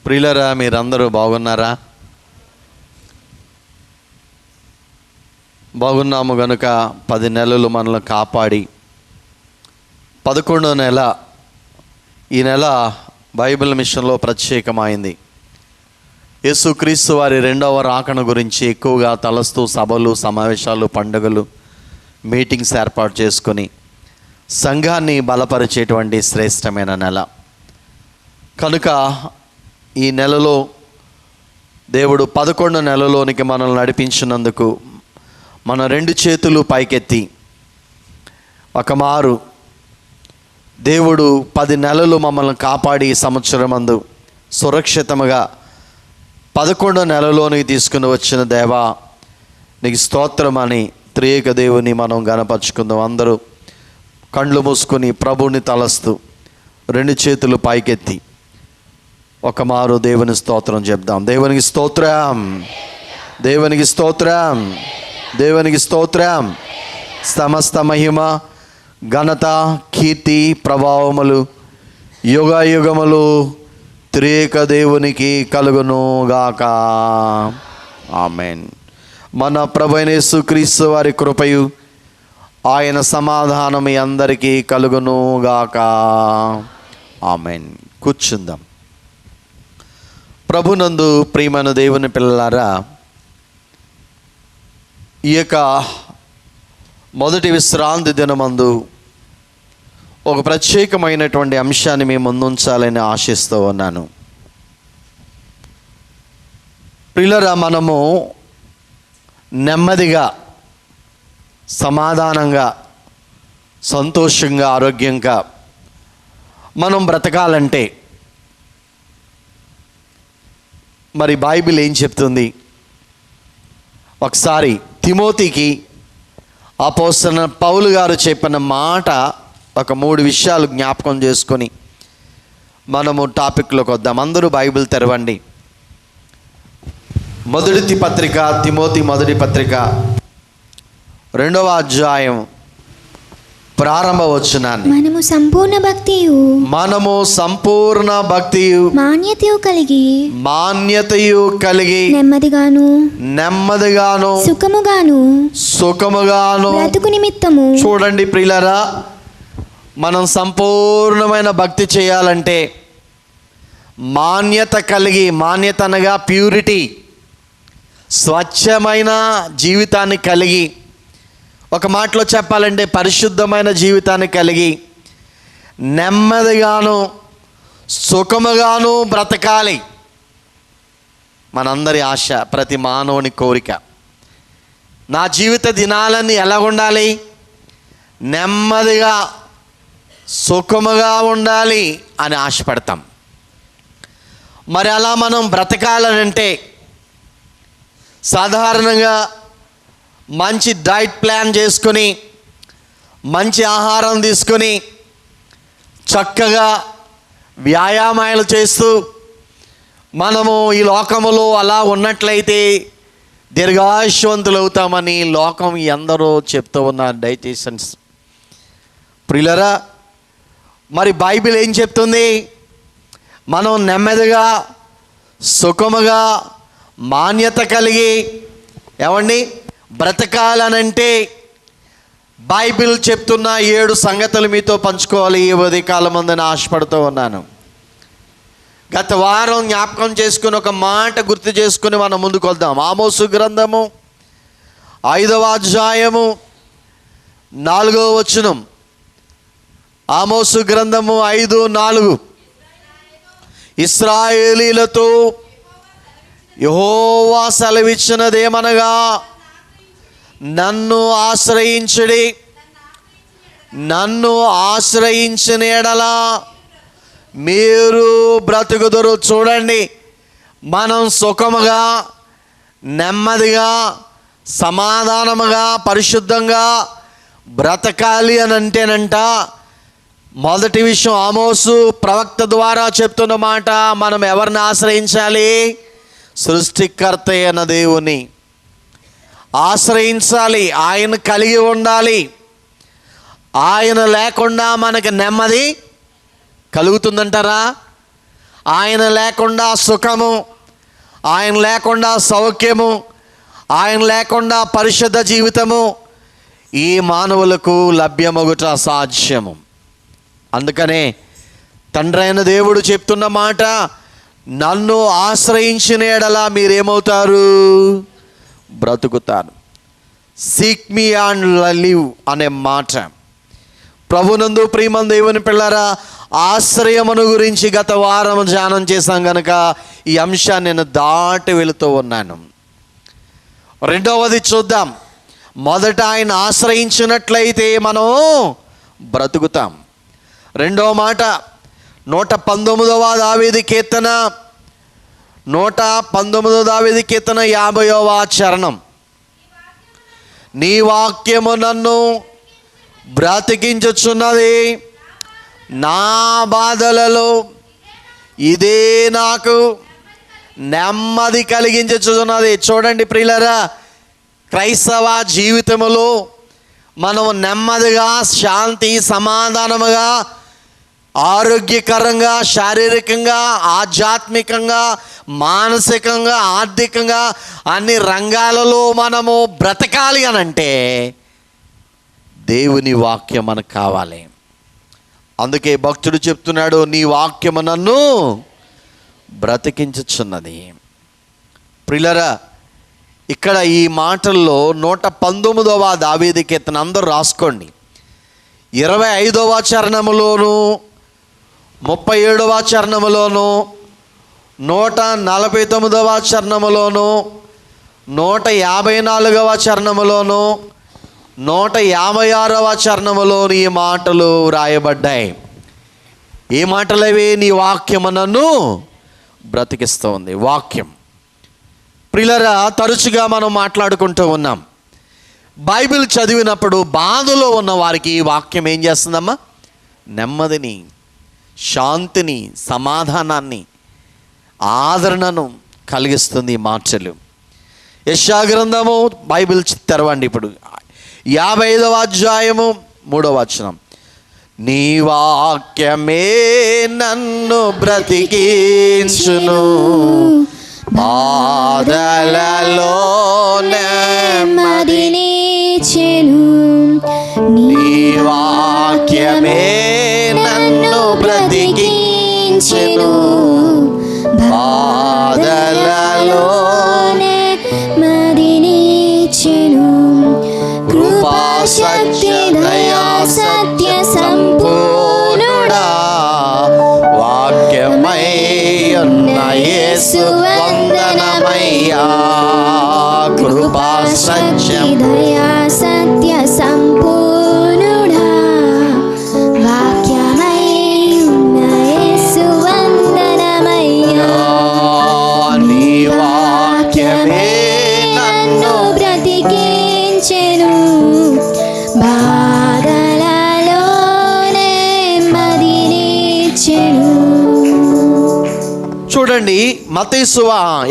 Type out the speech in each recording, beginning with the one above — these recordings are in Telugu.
ప్రియులరా, మీరందరూ బాగున్నారా? బాగున్నాము గనుక 10 నెలలు మనల్ని కాపాడి 11వ నెల, ఈ నెల బైబిల్ మిషన్లో ప్రత్యేకమైంది. యేసుక్రీస్తు వారి 2వ రాకడ గురించి ఎక్కువగా తలస్తూ సభలు, సమావేశాలు, పండుగలు, మీటింగ్స్ ఏర్పాటు చేసుకొని సంఘాన్ని బలపరిచేటువంటి శ్రేష్టమైన నెల కనుక ఈ నెలలో దేవుడు 11 నెలలోనికి మనల్ని నడిపించినందుకు మన 2 చేతులు పైకెత్తి ఒకమారు దేవుడు 10 నెలలు మమ్మల్ని కాపాడి సంవత్సరమందు సురక్షితముగా 11 నెలలోనికి తీసుకుని వచ్చిన దేవా నీకు స్తోత్రం అని త్రియేక దేవుని మనం గణపరుచుకుందాం. అందరూ కళ్ళు మూసుకొని ప్రభువుని తలస్తూ 2 చేతులు పైకెత్తి ఒకమారు దేవుని స్తోత్రం చెప్దాం. దేవునికి స్తోత్రం, దేవునికి స్తోత్రం, దేవునికి స్తోత్రం. సమస్త మహిమ, ఘనత, కీర్తి, ప్రభావములు యుగయుగములు త్రియేక దేవునికి కలుగును గాక. ఆమేన్. మన ప్రభువైన యేసుక్రీస్తు వారి కృపయు ఆయన సమాధానం మీ అందరికీ కలుగును గాక. ఆమేన్. కూర్చుందాం. ప్రభునందు ప్రియమైన దేవుని పిల్లలారా, ఈ యొక్క మొదటి విశ్రాంతి దినమందు ఒక ప్రత్యేకమైనటువంటి అంశాన్ని మేము ముందుంచాలని ఆశిస్తూ ఉన్నాను. ప్రియులారా, మనము నెమ్మదిగా, సమాధానంగా, సంతోషంగా, ఆరోగ్యంగా మనం బ్రతకాలంటే మరి బైబిల్ ఏం చెప్తుంది? ఒకసారి తిమోతికి అపోస్తలుడైన పౌలు గారు చెప్పిన మాట ఒక 3 విషయాలు జ్ఞాపకం చేసుకొని మనము టాపిక్లోకి వద్దాం. అందరూ బైబిల్ తెరవండి. మొదటి పత్రిక, తిమోతి మొదటి పత్రిక 2వ అధ్యాయం ప్రారంభ వచనాన్ని. మనము సంపూర్ణ భక్తియు మాన్యతయు కలిగి నెమ్మదిగాను సుఖముగాను బ్రతుకు నిమిత్తము. చూడండి ప్రియులారా, మనం సంపూర్ణమైన భక్తి చేయాలంటే మాన్యత కలిగి, మాన్యత అనగా ప్యూరిటీ, స్వచ్ఛమైన జీవితాన్ని కలిగి, ఒక మాటలో చెప్పాలంటే పరిశుద్ధమైన జీవితాన్ని కలిగి నెమ్మదిగాను సుఖముగాను బ్రతకాలి. మనందరి ఆశ, ప్రతి మానవుని కోరిక, నా జీవిత దినాలన్నీ ఎలా ఉండాలి? నెమ్మదిగా సుఖముగా ఉండాలి అని ఆశపడతాం. మరి అలా మనం బ్రతకాలనంటే సాధారణంగా మంచి డైట్ ప్లాన్ చేసుకొని, మంచి ఆహారం తీసుకొని, చక్కగా వ్యాయామాలు చేస్తూ మనము ఈ లోకములో అలా ఉన్నట్లయితే దీర్ఘాయుష్వంతులు అవుతామని లోకం ఎందరో చెప్తూ ఉన్నారు, డైటీషియన్స్. ప్రియులారా, మరి బైబిల్ ఏం చెప్తుంది? మనం నెమ్మదిగా, సుఖముగా, మాన్యత కలిగి ఏమండి బ్రతకాలనంటే బైబిల్ చెప్తున్న 7 సంగతులు మీతో పంచుకోవాలి ఈ ఉదయకాలం ముందని ఆశపడుతూ ఉన్నాను. గత వారం జ్ఞాపకం చేసుకుని ఒక మాట గుర్తు చేసుకుని మనం ముందుకు వద్దాం. ఆమోసు గ్రంథము 5వ అధ్యాయము 4వ వచనం. ఆమోసు గ్రంథము 5:4. ఇశ్రాయేలీలతో యెహోవా సెలవిచ్చినదేమనగా, నన్ను ఆశ్రయించుడి, నన్ను ఆశ్రయించిన ఎడల మీరు బ్రతుకుదురు. చూడండి, మనం సుఖముగా, నెమ్మదిగా, సమాధానముగా, పరిశుద్ధంగా బ్రతకాలి అని అంటేనంట మొదటి విషయం ఆమోసు ప్రవక్త ద్వారా చెప్తున్న మాట, మనం ఎవరిని ఆశ్రయించాలి? సృష్టికర్త అయిన దేవుని ఆశ్రయించాలి, ఆయన కలిగి ఉండాలి. ఆయన లేకుండా మనకి నెమ్మది కలుగుతుందంటారా? ఆయన లేకుండా సుఖము, ఆయన లేకుండా సౌఖ్యము, ఆయన లేకుండా పరిశుద్ధ జీవితము ఈ మానవులకు లభ్యమగుట అసాధ్యము. అందుకనే తండ్రి అయిన దేవుడు చెప్తున్న మాట, నన్ను ఆశ్రయించిన ఎడల మీరేమవుతారు? బ్రతుకుతారు. సీక్ మీ అండ్ లివ్ అనే మాట. ప్రభునందు ప్రియమందు దేవుని పిల్లరా, ఆశ్రయమును గురించి గత వారం ధ్యానం చేశాం కనుక ఈ అంశాన్ని నేను దాటి వెళుతూ ఉన్నాను. రెండవది చూద్దాం. మొదట ఆయన ఆశ్రయించినట్లయితే మనం బ్రతుకుతాం. రెండవ మాట 119వ దావీదు కీర్తన 119వ దావీదు కీర్తన 50వ చరణం. నీ వాక్యము నన్ను బ్రతికించుచున్నది, నా బాధలలో ఇదే నాకు నెమ్మది కలిగించుచున్నది. చూడండి ప్రియులరా, క్రైస్తవ జీవితములో మనం నెమ్మదిగా, శాంతి, సమాధానముగా, ఆరోగ్యకరంగా, శారీరకంగా, ఆధ్యాత్మికంగా, మానసికంగా, ఆర్థికంగా అన్ని రంగాలలో మనము బ్రతకాలి అనంటే దేవుని వాక్యం మనకు కావాలి. అందుకే భక్తుడు చెప్తున్నాడు, నీ వాక్యము నన్ను బ్రతికించుచున్నది. ప్రియులరా, ఇక్కడ ఈ మాటల్లో 119వ దావీదు కీర్తన అందరూ రాసుకోండి. 25వ చరణములోను, 37వ చరణములోను, 149వ చరణములోను, 154వ చరణములోను, 156వ చరణములోను ఈ మాటలు వ్రాయబడ్డాయి. ఏ మాటలు అవి? నీ వాక్యము నన్ను బ్రతికిస్తుంది. వాక్యం. ప్రియులరా, తరచుగా మనం మాట్లాడుకుంటూ ఉన్నాం, బైబిల్ చదివినప్పుడు బాధలో ఉన్న వారికి ఈ వాక్యం ఏం చేస్తుందమ్మా? నెమ్మదిని, శాంతిని, సమాధానాన్ని, ఆదరణను కలిగిస్తుంది ఈ మాటలు. యెషయా గ్రంథము బైబిల్ తెరవండి. ఇప్పుడు 55వ అధ్యాయము 3వ వచనం. నీ వాక్యమే నన్ను బ్రతికించును, బాధలలో నెమ్మదినిచ్చెను. నీ వాక్యమే నన్ను బ్రతికించెను, బాధలలో నెమ్మదినిచ్చెను. కృపా శక్తి దయా సత్య సంపూర్ణుడా, వాక్యమై ఉన్న యేసు వందనమయ్యా. కృపా సత్యం దయా సత్య సంపూర్ణుడా, వాక్యమై ఉన్న యేసు వందనమయ్యా. నీ వాక్యమే నన్ను బ్రతికించెను, బాధలలో నెమ్మదినిచ్చెను. చూడండి, మత్తయి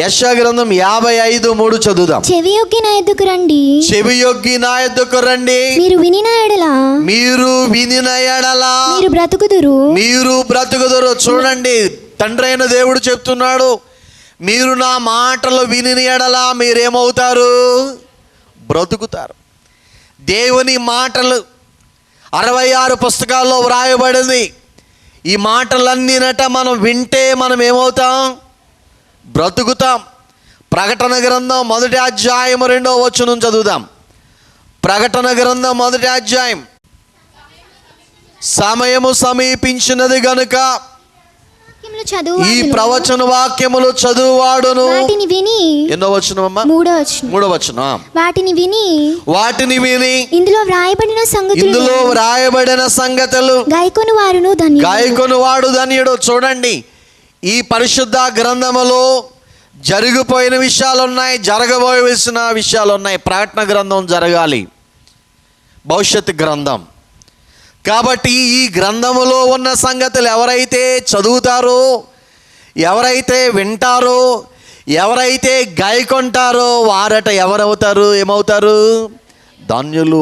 యెషయా గ్రంథం 55:3 చదువుదాం. చెవియొగ్గి నా ఎద్దుకు రండి, చెవియొగ్గి నా యొద్దకు రండి, మీరు వినిన ఎడల మీరు వినిన ఎడల మీరు బ్రతుకుదురు. మీరు బ్రతుకుదురు. చూడండి, తండ్రి అయిన దేవుడు చెప్తున్నాడు, మీరు నా మాటలు వినిన ఎడల మీరేమవుతారు? బ్రతుకుతారు. దేవుని మాటలు 66 పుస్తకాల్లో వ్రాయబడింది. ఈ మాటలన్నీనట మనం వింటే మనం ఏమవుతాం? బ్రతుకుతాం. ప్రకటన గ్రంథం 1వ అధ్యాయం 2వ వచనం చదువుదాం. ప్రకటన గ్రంథం 1వ అధ్యాయం. సమయము సమీపించినది గనుక ఈ ప్రవచన వాక్యములు చదువువాడును. వాటిని విని, ఎన్నో వచనమమ్మా? 3వ వచనం. వాటిని విని ఇందులో వ్రాయబడిన సంగతులు గాయకొని వారును ధన్యులు. గాయకొని వాడు ధన్యుడు. చూడండి, ఈ పరిశుద్ధ గ్రంథములో జరిగిపోయిన విషయాలు ఉన్నాయి, జరగబోయేసిన విషయాలు ఉన్నాయి. ప్రకటన గ్రంథం జరగాలి, భవిష్యత్ గ్రంథం. కాబట్టి ఈ గ్రంథములో ఉన్న సంగతులు ఎవరైతే చదువుతారో, ఎవరైతే వింటారో, ఎవరైతే గాయకొంటారో వారట ఎవరవుతారు? ఏమవుతారు? ధన్యులు,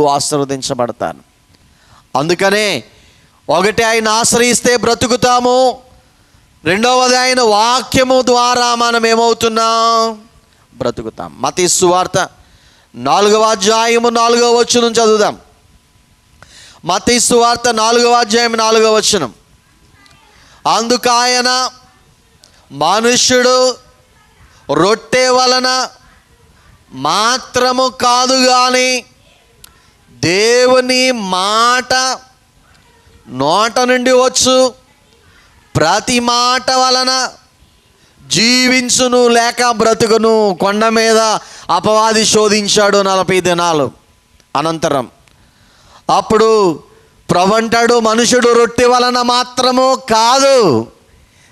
రెండవది ఆయన వాక్యము ద్వారా మనం ఏమవుతున్నాం? బ్రతుకుతాం. మత్తయి సువార్త 4వ అధ్యాయము 4వ వచనం చదువుదాం. మత్తయి సువార్త 4వ అధ్యాయం 4వ వచనం. అందుకాయన మనుష్యుడు రొట్టె వలన మాత్రము కాదు గాని దేవుని మాట నోట నుండి వచ్చు ప్రతి మాట వలన జీవించును లేక బ్రతుకును. కొండ మీద అపవాది శోధించాడు 40 దినాలు. అనంతరం అప్పుడు ప్రభు అంటాడు, మనుషుడు రొట్టె వలన మాత్రము కాదు,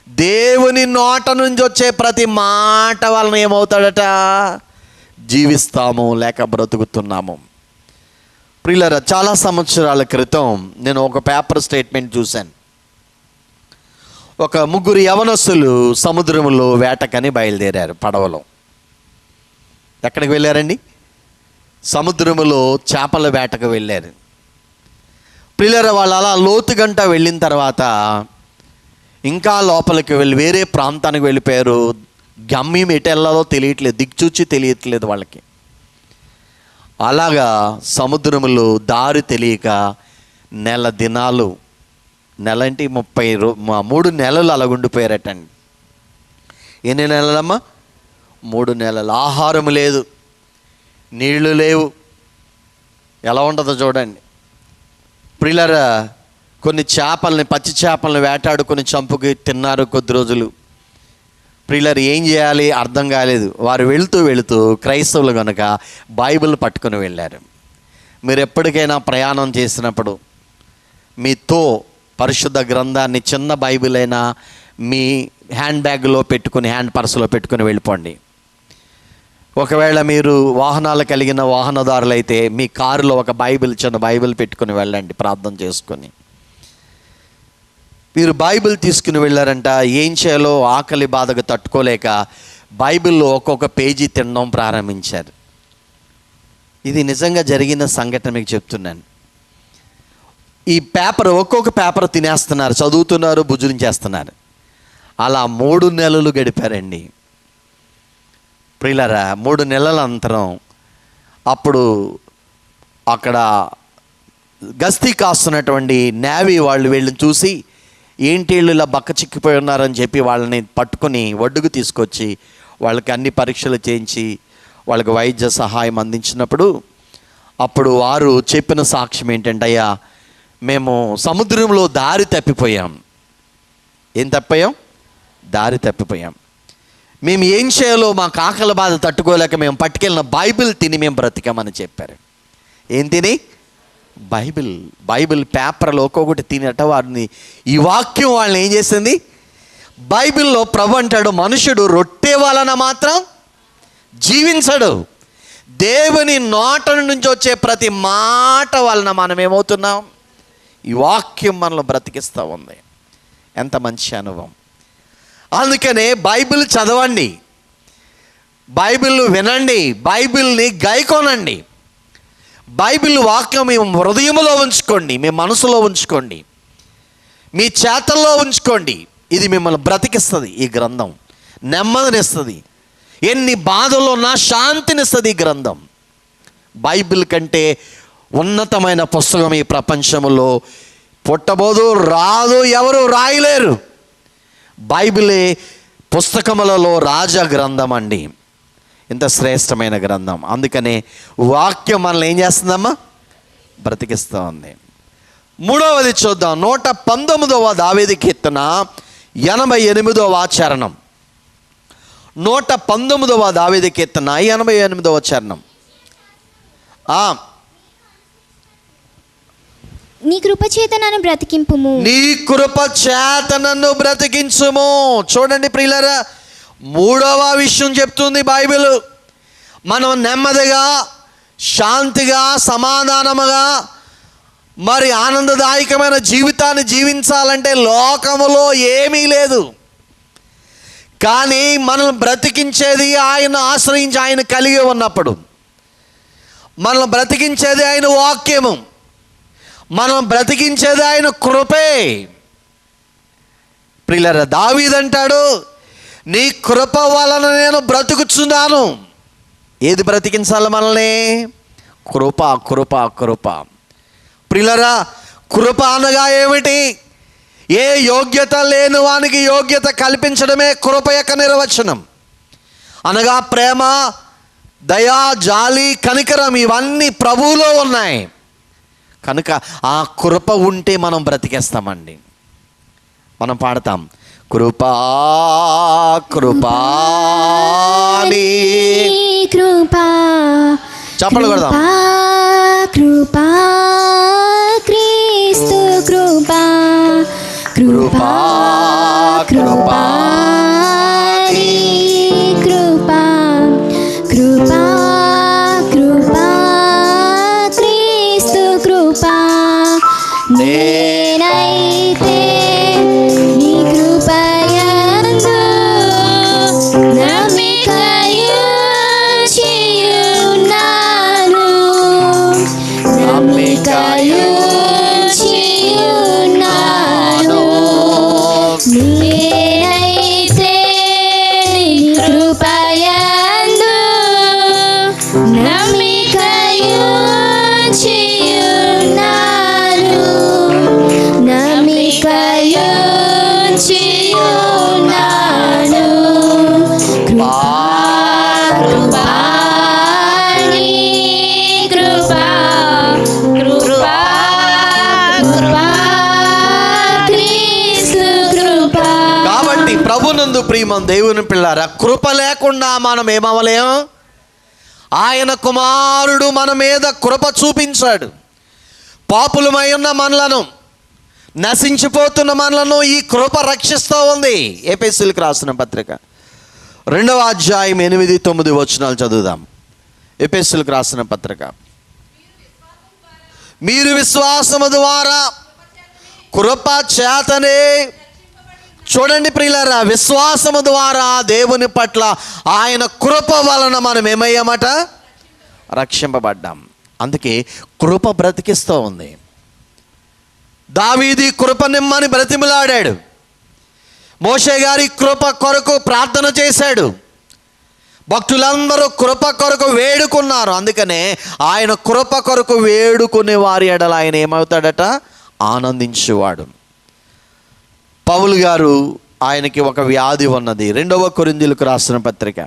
దేవుని నోట నుంచి వచ్చే ప్రతి మాట వలన ఏమవుతాడట? జీవిస్తాము లేక బ్రతుకుతున్నాము. ప్రియులారా, చాలా సంవత్సరాల క్రితం నేను ఒక పేపర్ స్టేట్మెంట్ చూశాను. ఒక 3 యవనస్తులు సముద్రంలో వేటకని బయలుదేరారు పడవలో. ఎక్కడికి వెళ్ళారండి? సముద్రములో చేపల వేటకు వెళ్ళారు. ప్రియులారా, వాళ్ళు అలా లోతుగంట వెళ్ళిన తర్వాత ఇంకా లోపలికి వెళ్ళి వేరే ప్రాంతానికి వెళ్ళిపోయారు. గమ్యం ఎటు వెళ్ళాలో తెలియట్లేదు, దిక్చూచి తెలియట్లేదు వాళ్ళకి. అలాగా సముద్రములో దారి తెలియక నెల దినాలు, నెల అంటే 3 నెలలు అలాగుండిపోయారటండి. ఎన్ని నెలలమ్మా? 3 నెలలు. ఆహారం లేదు, నీళ్లు లేవు. ఎలా ఉంటుందో చూడండి. ప్రియులారా, కొన్ని చేపల్ని, పచ్చి చేపల్ని వేటాడుకొని చంపుకి తిన్నారు కొద్ది రోజులు. ప్రియులారా, ఏం చేయాలి అర్థం కాలేదు. వారు వెళుతూ క్రైస్తవులు కనుక బైబిల్ పట్టుకొని వెళ్ళారు. మీరు ఎప్పటికైనా ప్రయాణం చేసినప్పుడు మీతో పరిశుద్ధ గ్రంథాన్ని, చిన్న బైబిల్ అయినా మీ హ్యాండ్ బ్యాగ్లో పెట్టుకుని, హ్యాండ్ పర్సులో పెట్టుకుని వెళ్ళిపోండి. ఒకవేళ మీరు వాహనాలు కలిగిన వాహనదారులైతే మీ కారులో ఒక బైబిల్, చిన్న బైబిల్ పెట్టుకుని వెళ్ళండి ప్రార్థన చేసుకొని. మీరు బైబిల్ తీసుకుని వెళ్ళారంట. ఏం చేయాలో ఆకలి బాధకు తట్టుకోలేక బైబిల్లో ఒక్కొక్క పేజీ తినడం ప్రారంభించారు. ఇది నిజంగా జరిగిన సంఘటన మీకు చెప్తున్నాను. ఈ పేపర్, ఒక్కొక్క పేపర్ తినేస్తున్నారు, చదువుతున్నారు, భుజించేస్తున్నారు. అలా 3 నెలలు గడిపారండి. ప్రియులారా, 3 నెలల అంతరం అప్పుడు అక్కడ గస్తీ కాస్తున్నటువంటి నేవీ వాళ్ళు వీళ్ళని చూసి, ఏంటి వీళ్ళు ఇలా బక్క చిక్కిపోయి ఉన్నారని చెప్పి వాళ్ళని పట్టుకొని ఒడ్డుకు తీసుకొచ్చి వాళ్ళకి అన్ని పరీక్షలు చేయించి వాళ్ళకి వైద్య సహాయం అందించినప్పుడు అప్పుడు వారు చెప్పిన సాక్ష్యం ఏంటంటే, అయ్యా మేము సముద్రంలో దారి తప్పిపోయాం. ఏం తప్పాం? దారి తప్పిపోయాం. మేము ఏం చేయాలో మాకు ఆకలి బాధ తట్టుకోలేక మేము పట్టుకెళ్ళిన బైబిల్ తిని మేము బ్రతికామని చెప్పారు. ఏం తిని? బైబిల్ పేపర్లు ఒక్కొక్కటి తినట వారిని, ఈ వాక్యం వాళ్ళని ఏం చేసింది? బైబిల్లో ప్రభు అంటాడు, మనుషుడు రొట్టె వలన మాత్రం జీవించడు, దేవుని నోట నుంచి వచ్చే ప్రతి మాట వలన మనం ఏమవుతున్నాం? ఈ వాక్యం మనలో బ్రతికిస్తూ ఉంది. ఎంత మంచి అనుభవం. అందుకనే బైబిల్ చదవండి, బైబిల్ వినండి, బైబిల్ని గైకొనండి. బైబిల్ వాక్యం మీ హృదయంలో ఉంచుకోండి, మీ మనసులో ఉంచుకోండి, మీ చేతల్లో ఉంచుకోండి. ఇది మిమ్మల్ని బ్రతికిస్తుంది. ఈ గ్రంథం నెమ్మదినిస్తుంది. ఎన్ని బాధలు ఉన్నా శాంతినిస్తుంది ఈ గ్రంథం. బైబిల్ కంటే ఉన్నతమైన పుస్తకం ఈ ప్రపంచంలో పుట్టబోదు, రాదు, ఎవరు రాయలేరు. బైబిలే పుస్తకములలో రాజా గ్రంథం అండి. ఇంత శ్రేష్టమైన గ్రంథం. అందుకనే వాక్యం మనల్ని ఏం చేస్తుందమ్మా? బ్రతికిస్తూ ఉంది. 3వది చూద్దాం. 119వ దావీదు కీర్తన 88వ చరణం. 119వ దావీదు కీర్తన 88వ చరణం. నీ కృప చేత నన్ను బ్రతికింపుము. నీ కృప చేత నన్ను బ్రతికించుము. చూడండి ప్రియులారా, 3వ విషయం చెప్తుంది బైబిల్. మనం నెమ్మదిగా, శాంతిగా, సమాధానముగా, మరి ఆనందదాయకమైన జీవితాన్ని జీవించాలంటే లోకములో ఏమీ లేదు. కానీ మనం బ్రతికించేది ఆయన ఆశ్రయించి, ఆయన కలిగి ఉన్నప్పుడు మనం బ్రతికించేది ఆయన వాక్యము, మనం బ్రతికించేది ఆయన కృపే. ప్రియులారా, దావీదంటాడు, నీ కృప వలన నేను బ్రతుకుచున్నాను. ఏది బ్రతికించాలి మనల్ని? కృప, కృప, కృప. ప్రియులారా, కృప అనగా ఏమిటి? ఏ యోగ్యత లేని వానికి యోగ్యత కల్పించడమే కృప యొక్క నిర్వచనం. అనగా ప్రేమ, దయా, జాలి, కనికరం ఇవన్నీ ప్రభువులో ఉన్నాయి. కనుక ఆ కృప ఉంటే మనం బ్రతికేస్తామండి. మనం పాడతాం, కృపా కృపా నీ కృపా, చప్పట్లు కొడదాం. కృపా క్రీస్తు కృపా, కృపా కృపా నీ కృపా, కృపా కృపా క్రీస్తు కృపా. నేనైతే నీ కృపయందు నమ్మికయుంచియున్నాను, నమ్మికయుంచియున్నాను. నేనైతే నీ కృపయందు నమ్మికయుంచియున్నాను, నమ్మికయుంచియున్నాను. కృపా కృపా నీ కృపా, కృపా కృపా క్రీస్తు కృపా. కాబట్టి ప్రభునందు ప్రియమం దేవుని పిల్లారా, కృప లేకుండా మనం ఏమవలేం. ఆయన కుమారుడు మన మీద కృప చూపించాడు. పాపులమై ఉన్న మనలను, నశించిపోతున్న మనలను ఈ కృప రక్షిస్తూ ఉంది. ఎఫెసీయులకు రాసిన పత్రిక 2వ అధ్యాయం 8-9 వచనాలు చదువుదాం. ఎఫెసీయులకు రాసిన పత్రిక. మీరు విశ్వాసము ద్వారా కృప చేతనే, చూడండి ప్రియులారా, విశ్వాసము ద్వారా దేవుని పట్ల ఆయన కృప వలన మనం ఏమయ్యామట? రక్షింపబడ్డాం. అందుకే కృప బ్రతికిస్తూ ఉంది. దావీదు కృప నిమ్మని బ్రతిమలాడాడు. మోషే గారి కృప కొరకు ప్రార్థన చేశాడు. భక్తులందరూ కృప కొరకు వేడుకున్నారు. అందుకనే ఆయన కృప కొరకు వేడుకునే వారి ఎడల ఆయన ఏమవుతాడట? ఆనందించేవాడు. పౌలు గారు, ఆయనకి ఒక వ్యాధి ఉన్నది. 2వ కొరింథీయులకు రాసిన పత్రిక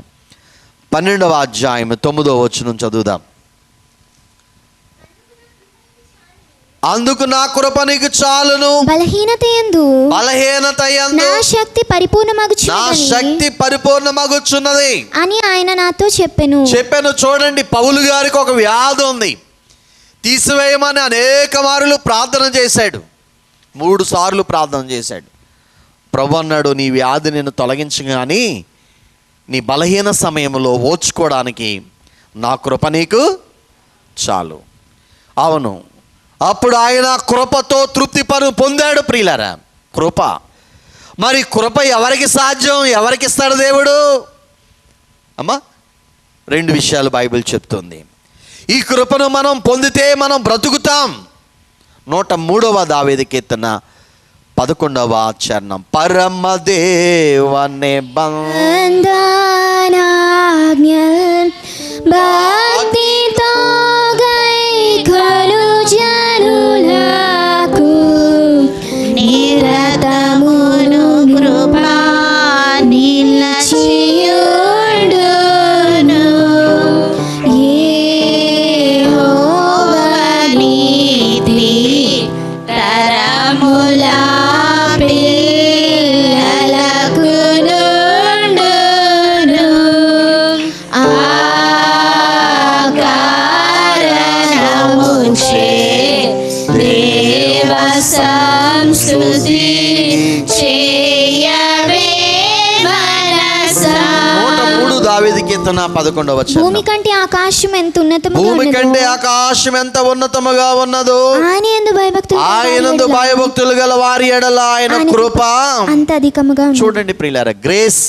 12వ అధ్యాయం 9వ వచనం చదువుదాం. అందుకు నా కృప నీకు చాలును, బలహీనతయందు బలహీనతయందు నా శక్తి పరిపూర్ణమగుచున్నది అని ఆయన నాతో చెప్పెను. చూడండి, పౌలు గారికి ఒక వ్యాధి ఉంది. తీసివేయమని అనేక మారులు ప్రార్థన చేశాడు. 3 సార్లు ప్రార్థన చేశాడు. ప్రభు అన్నాడు, నీ వ్యాధి నేను తొలగించగాని నీ బలహీన సమయంలో ఓర్చుకోవడానికి నా కృప నీకు చాలు. అవును, అప్పుడు ఆయన కృపతో తృప్తి పొందాడు. ప్రియులారా, కృప. మరి కృప ఎవరికి సాధ్యం? ఎవరికి ఇస్తాడు దేవుడు? అమ్మా, 2 విషయాలు బైబిల్ చెప్తుంది. ఈ కృపను మనం పొందితే మనం బ్రతుకుతాం. 103వ దావీదు కీర్తన 11వ చరణం. పరమదేవనే భక్తితో గైకొను జనులకు నిరతమును కృపా నిలచియుండును. యెహోవా నీతి తరముల పిల్లలకు నుండును. ఆకారణముచే దేవ సంస్తుతి చేయవే మనసా. 103 దావీదు కీర్తన 11వ చరణం. భూమి కంటే ఆకాశం ఎంత ఉన్నతముగా ఉన్నదో ఆయనందు భయభక్తులు గల వారి ఎడల ఆయన కృప అంత అధికముగా ఉన్నది. చూడండి ప్రియులారా, గ్రేస్.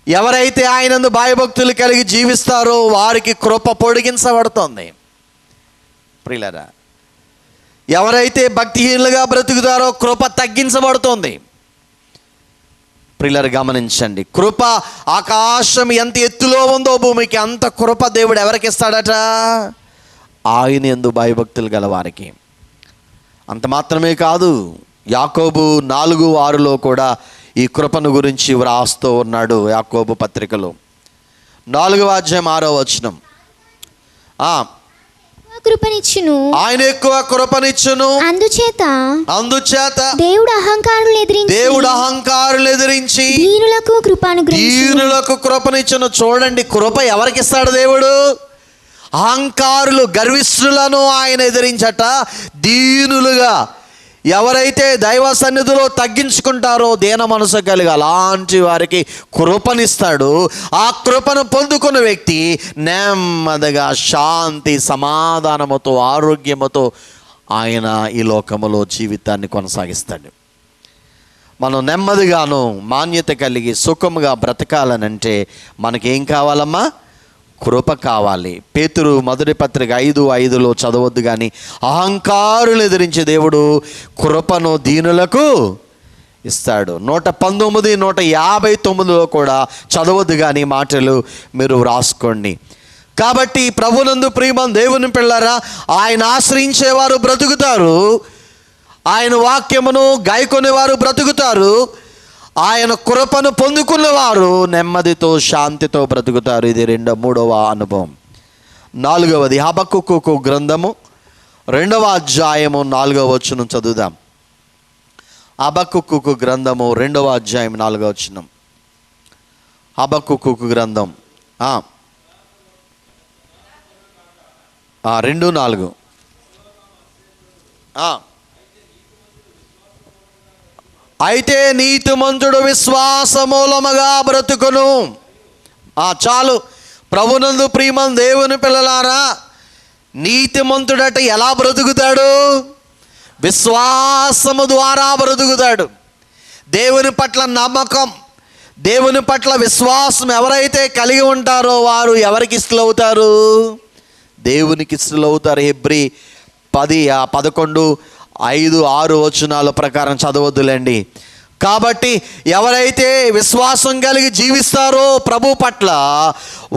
ఎవరైతే ఆయనందు భయభక్తులు కలిగి జీవిస్తారో వారికి కృప పొడిగించబడుతుంది. ప్రియులారా, ఎవరైతే భక్తిహీనులుగా బ్రతుకుతారో కృప తగ్గించబడుతుంది. ప్రియులారా గమనించండి, కృప ఆకాశం ఎంత ఎత్తులో ఉందో భూమికి అంత కృప దేవుడు ఎవరికి ఇస్తాడట? ఆయన యందు భయభక్తులు గల వారికి. అంత మాత్రమే కాదు, యాకోబు 4:6 కూడా ఈ కృపను గురించి వ్రాస్తూ ఉన్నాడు. యాకోబు పత్రికలో 4:6 కృపనిచ్చును, ఆయన ఎక్కువ కృపనిచ్చును, అందుచేత దేవుడు అహంకారులు ఎదిరించి దీనులకు కృపనిచ్చును. చూడండి, కృప ఎవరికి ఇస్తాడు దేవుడు? అహంకారులు, గర్విష్ఠులను ఆయన ఎదిరించట, దీనులుగా ఎవరైతే దైవ సన్నిధిలో తగ్గించుకుంటారో, దీన మనసు కలిగి అలాంటి వారికి కృపనిస్తాడు. ఆ కృపను పొందుకున్న వ్యక్తి నెమ్మదిగా శాంతి సమాధానముతో ఆరోగ్యముతో ఆయన ఈ లోకములో జీవితాన్ని కొనసాగిస్తాడు. మనం నెమ్మదిగాను మాన్యత కలిగి సుఖముగా బ్రతకాలనంటే మనకేం కావాలమ్మా? కృప కావాలి. పేతురు 1 పత్రిక 5:5 చదవద్దు కానీ, అహంకారులు ఎదిరించే దేవుడు కృపను దీనులకు ఇస్తాడు. 119, 159 కూడా చదవద్దు కానీ మాటలు మీరు రాసుకోండి. కాబట్టి ప్రభునందు ప్రియమైన దేవుని పిల్లరా, ఆయన ఆశ్రయించేవారు బ్రతుకుతారు, ఆయన వాక్యమును గాయకొనేవారు బ్రతుకుతారు, ఆయన కృపను పొందుకున్నవారు నెమ్మదితో శాంతితో బ్రతుకుతారు. ఇది 3వ అనుభవం. 4వది హబక్కుకు గ్రంథము 2వ అధ్యాయము 4వ వచనం చదువుదాం. హబక్కుకు గ్రంథము 2వ అధ్యాయం 4వ వచనం. హబక్కుకు గ్రంథం 2:4. అయితే నీతిమంతుడు విశ్వాసమూలముగా బ్రతుకును. చాలు. ప్రభునందు ప్రియమైన దేవుని పిల్లలారా, నీతిమంతుడట ఎలా బ్రతుకుతాడు? విశ్వాసము ద్వారా బ్రతుకుతాడు. దేవుని పట్ల నమ్మకం, దేవుని పట్ల విశ్వాసం ఎవరైతే కలిగి ఉంటారో వారు ఎవరికి ఇష్టలవుతారు? దేవునికి ఇష్టలవుతారు. హెబ్రీ 10:11, 5, 6 వచనాల ప్రకారం చదవద్దులేండి. కాబట్టి ఎవరైతే విశ్వాసం కలిగి జీవిస్తారో ప్రభు పట్ల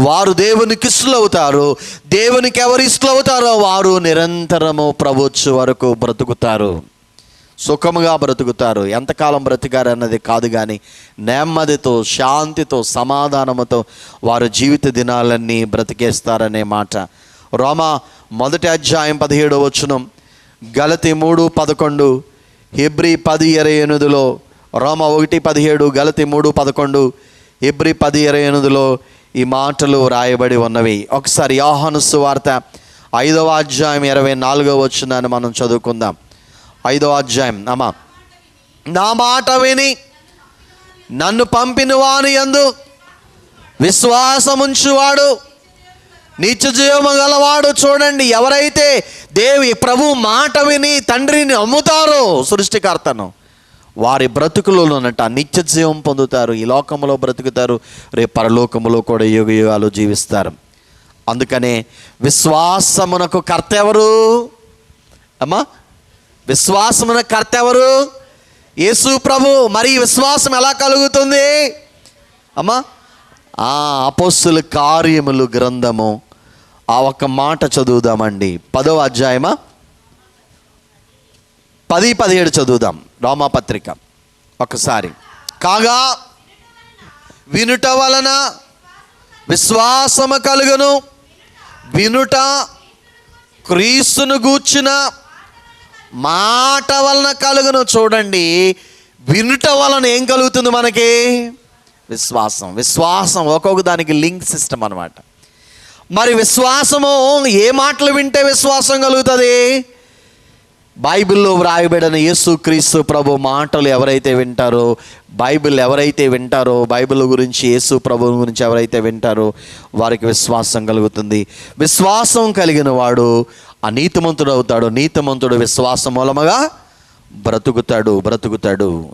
వారు దేవునికి ఇష్టలవుతారు. దేవునికి ఎవరు ఇష్టలవుతారో వారు నిరంతరము ప్రభు వచ్చే వరకు బ్రతుకుతారు, సుఖముగా బ్రతుకుతారు. ఎంతకాలం బ్రతికారు అన్నది కాదు కానీ నెమ్మదితో శాంతితో సమాధానముతో వారు జీవిత దినాలన్నీ బ్రతికేస్తారనే మాట. రోమా 1 అధ్యాయం 17వ వచనం, గలతీ 3:11, హెబ్రీ 10:28, రోమా 1:17, గలతీ 3:11, హెబ్రీ 10:28 ఈ మాటలు రాయబడి ఉన్నవి. ఒకసారి యోహాను సువార్త 5వ అధ్యాయం 24వ వచనాన్ని మనం చదువుకుందాం. 5వ అధ్యాయం. నా మాట విని నన్ను పంపిన వాని యందు విశ్వాసముంచువాడు నిత్య జీవము గలవాడు. చూడండి, ఎవరైతే ప్రభు మాట విని తండ్రిని నమ్ముతారో, సృష్టికర్తను, వారి బ్రతుకులోనట నిత్య జీవం పొందుతారు. ఈ లోకములో బ్రతుకుతారు, రేపు పరలోకములో కూడా యుగ యుగాలు జీవిస్తారు. అందుకనే విశ్వాసమునకు కర్త ఎవరు అమ్మా? విశ్వాసమునకు కర్త ఎవరు? యేసు ప్రభు. మరి విశ్వాసం ఎలా కలుగుతుంది అమ్మా? అపోస్తుల కార్యములు గ్రంథము ఒక మాట చదువుదామండి. 10వ అధ్యాయమా 10-17 చదువుదాం. రోమాపత్రిక ఒకసారి. కాగా వినుట వలన విశ్వాసము కలుగును, వినుట క్రీస్తును గూర్చిన మాట వలన కలుగును. చూడండి, వినుట వలన ఏం కలుగుతుంది మనకి? విశ్వాసం ఒక్కొక్క దానికి లింక్ సిస్టమ్ అన్నమాట. మరి విశ్వాసము ఏ మాటలు వింటే విశ్వాసం కలుగుతుంది? బైబిల్లో వ్రాయబడిన యేసుక్రీస్తు ప్రభు మాటలు ఎవరైతే వింటారో, బైబిల్ గురించి, యేసు ప్రభు గురించి ఎవరైతే వింటారో వారికి విశ్వాసం కలుగుతుంది. విశ్వాసం కలిగిన వాడు నీతిమంతుడు అవుతాడు. నీతిమంతుడు విశ్వాసం మూలముగా బ్రతుకుతాడు.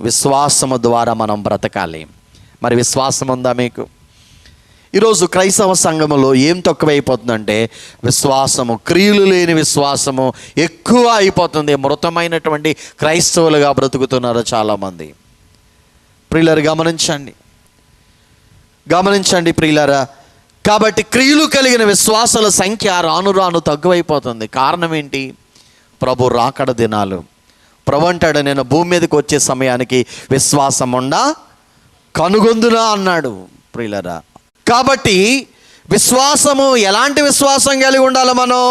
విశ్వాసము ద్వారా మనం బ్రతకాలి. మరి విశ్వాసం ఉందా మీకు? ఈరోజు క్రైస్తవ సంఘములో ఏం తక్కువైపోతుందంటే విశ్వాసము, క్రియలు లేని విశ్వాసము ఎక్కువ అయిపోతుంది. మృతమైనటువంటి క్రైస్తవులుగా బ్రతుకుతున్నారు చాలామంది. ప్రియులారా గమనించండి ప్రియులారా. కాబట్టి క్రియలు కలిగిన విశ్వాసాల సంఖ్య రాను రాను తగ్గువైపోతుంది. కారణం ఏంటి? ప్రభు రాకడ దినాలు. ప్రభు అంటాడు, నేను భూమి మీదకి వచ్చే సమయానికి విశ్వాసం ఉండా కనుగొందునా అన్నాడు ప్రియులారా. కాబట్టి విశ్వాసము, ఎలాంటి విశ్వాసం కలిగి ఉండాలి మనం?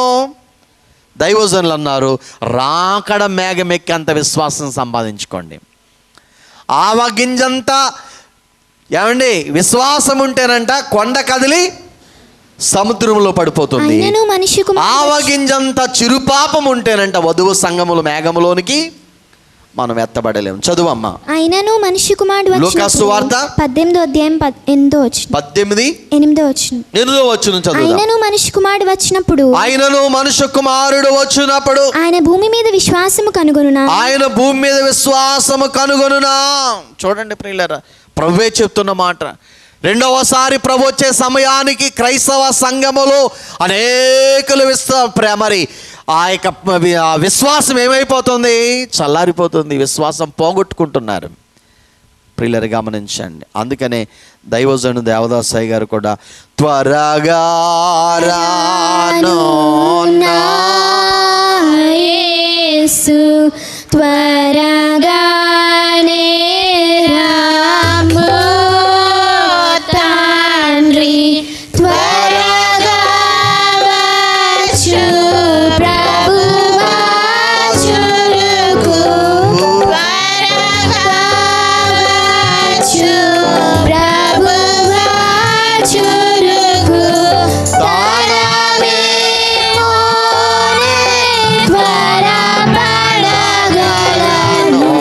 దైవజనులు అన్నారు, రాకడ మేఘమెక్కేంత విశ్వాసం సంపాదించుకోండి. ఆవగింజంతా ఏమండి విశ్వాసం ఉంటేనంట కొండ కదిలి సముద్రంలో పడిపోతుంది. అయినను మనిషి కుమారుడు ఆవగింజంత చిరుపాపం ఉంటేనంట వధువు సంఘములు మేఘములోనికి మనం ఎత్తబడలేము. చదువమ్మా. అయినను మనిషి కుమారుడు లూకాసు వార్త 18వ అధ్యాయం 8వ వచనం. 8వ వచనం చదువు. అయినను మనిషి కుమారుడు వచ్చినప్పుడు మనుష్య కుమారుడు వచ్చినప్పుడు ఆయన భూమి మీద విశ్వాసము కనుగొనునా. చూడండి ప్రియులారా, ప్రభువే చెప్తున్న మాట. రెండవసారి ప్రభు వచ్చే సమయానికి క్రైస్తవ సంఘములో అనేకులు మరి ఆ యొక్క విశ్వాసం ఏమైపోతుంది? చల్లారిపోతుంది. విశ్వాసం పోగొట్టుకుంటున్నారు. ప్రియులారా గమనించండి. అందుకనే దైవజనుడు దేవదాసయ్య గారు కూడా త్వరగా రాను నా యేసు త్వరగానే రాము తండ్రి త్వరగా వచ్చు ప్రభువా చురుకు త్వరగా వచ్చు ప్రభువా చురుకు తానమే త్వరపడగలను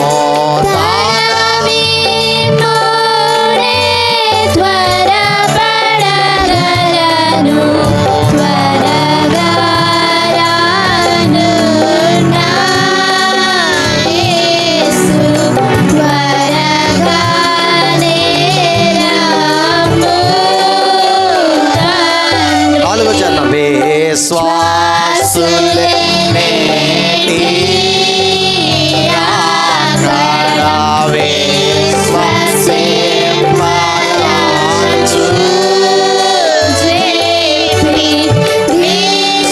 తానమే త్వరపడగలను త్వరగా రాను నా యేసు త్వరగానే రాము తండ్రి. నాలుగో చరణం. విశ్వాసులే నేటి రాకడ విశ్వసింపరాచు.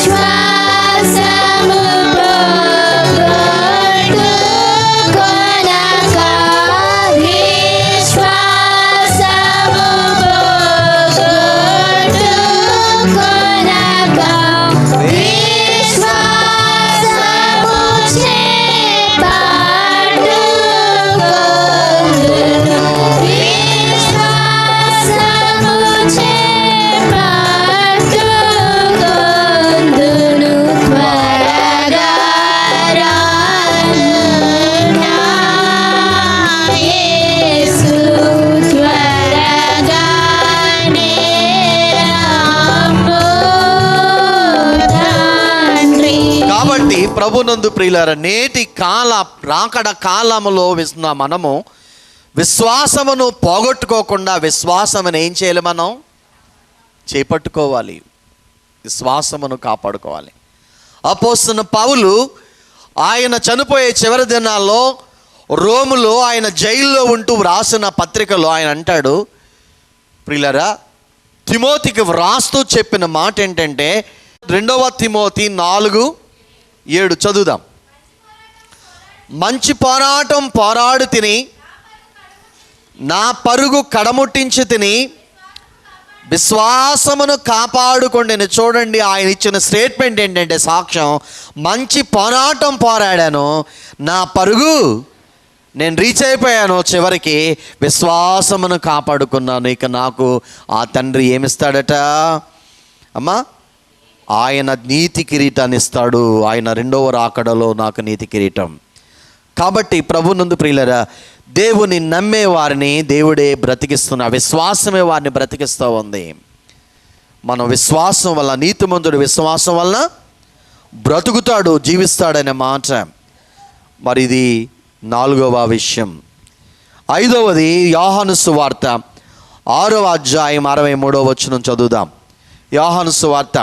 విశ్వాసము పోగొట్టుకొనక విశ్వాసము పోగొట్టుకొనక విశ్వాసము చేపట్టుకొందును విశ్వాసము చేపట్టుకొందును త్వరగా రాను నా యేసు త్వరగానే రాము తండ్రి. కాబట్టి ప్రభునందు ప్రియులారా, నేటి రాకడ కాలములో మనము విశ్వాసమును పోగొట్టుకోకుండా విశ్వాసమును ఏం చేయాలి? మనం చేపట్టుకోవాలి. విశ్వాసమును కాపాడుకోవాలి. అపోస్తలుడైన పౌలు ఆయన చనిపోయే చివరి దినాల్లో రోములో ఆయన జైల్లో ఉంటూ వ్రాసిన పత్రికలో ఆయన అంటాడు, ప్రియులారా, తిమోతికి వ్రాస్తూ చెప్పిన మాట ఏంటంటే 2వ తిమోతి 4:7 చదువుదాం. మంచి పోరాటం పోరాడు తిని నా పరుగు కడముట్టించి తిని విశ్వాసమును కాపాడుకోండి. చూడండి, ఆయన ఇచ్చిన స్టేట్మెంట్ ఏంటంటే సాక్ష్యం, మంచి పోరాటం పోరాడాను, నా పరుగు నేను రీచ్ అయిపోయాను, చివరికి విశ్వాసమును కాపాడుకున్నాను. ఇక నాకు ఆ తండ్రి ఏమిస్తాడట అమ్మా? ఆయన నీతి కిరీటాన్ని ఇస్తాడు. ఆయన రెండవ రాకడలో నాకు నీతి కిరీటం. కాబట్టి ప్రభునందు ప్రియులారా, దేవుని నమ్మే వారిని దేవుడే బ్రతికిస్తున్న విశ్వాసమే వారిని బ్రతికిస్తూ ఉంది. మనం విశ్వాసం వల్ల, నీతిమంతుడు విశ్వాసం వలన బ్రతుకుతాడు, జీవిస్తాడనే మాట. మరి ఇది 4వ విషయం. 5వది యోహాను సువార్త 6వ అధ్యాయం 63వ వచనం చదువుదాం. యోహాను సువార్త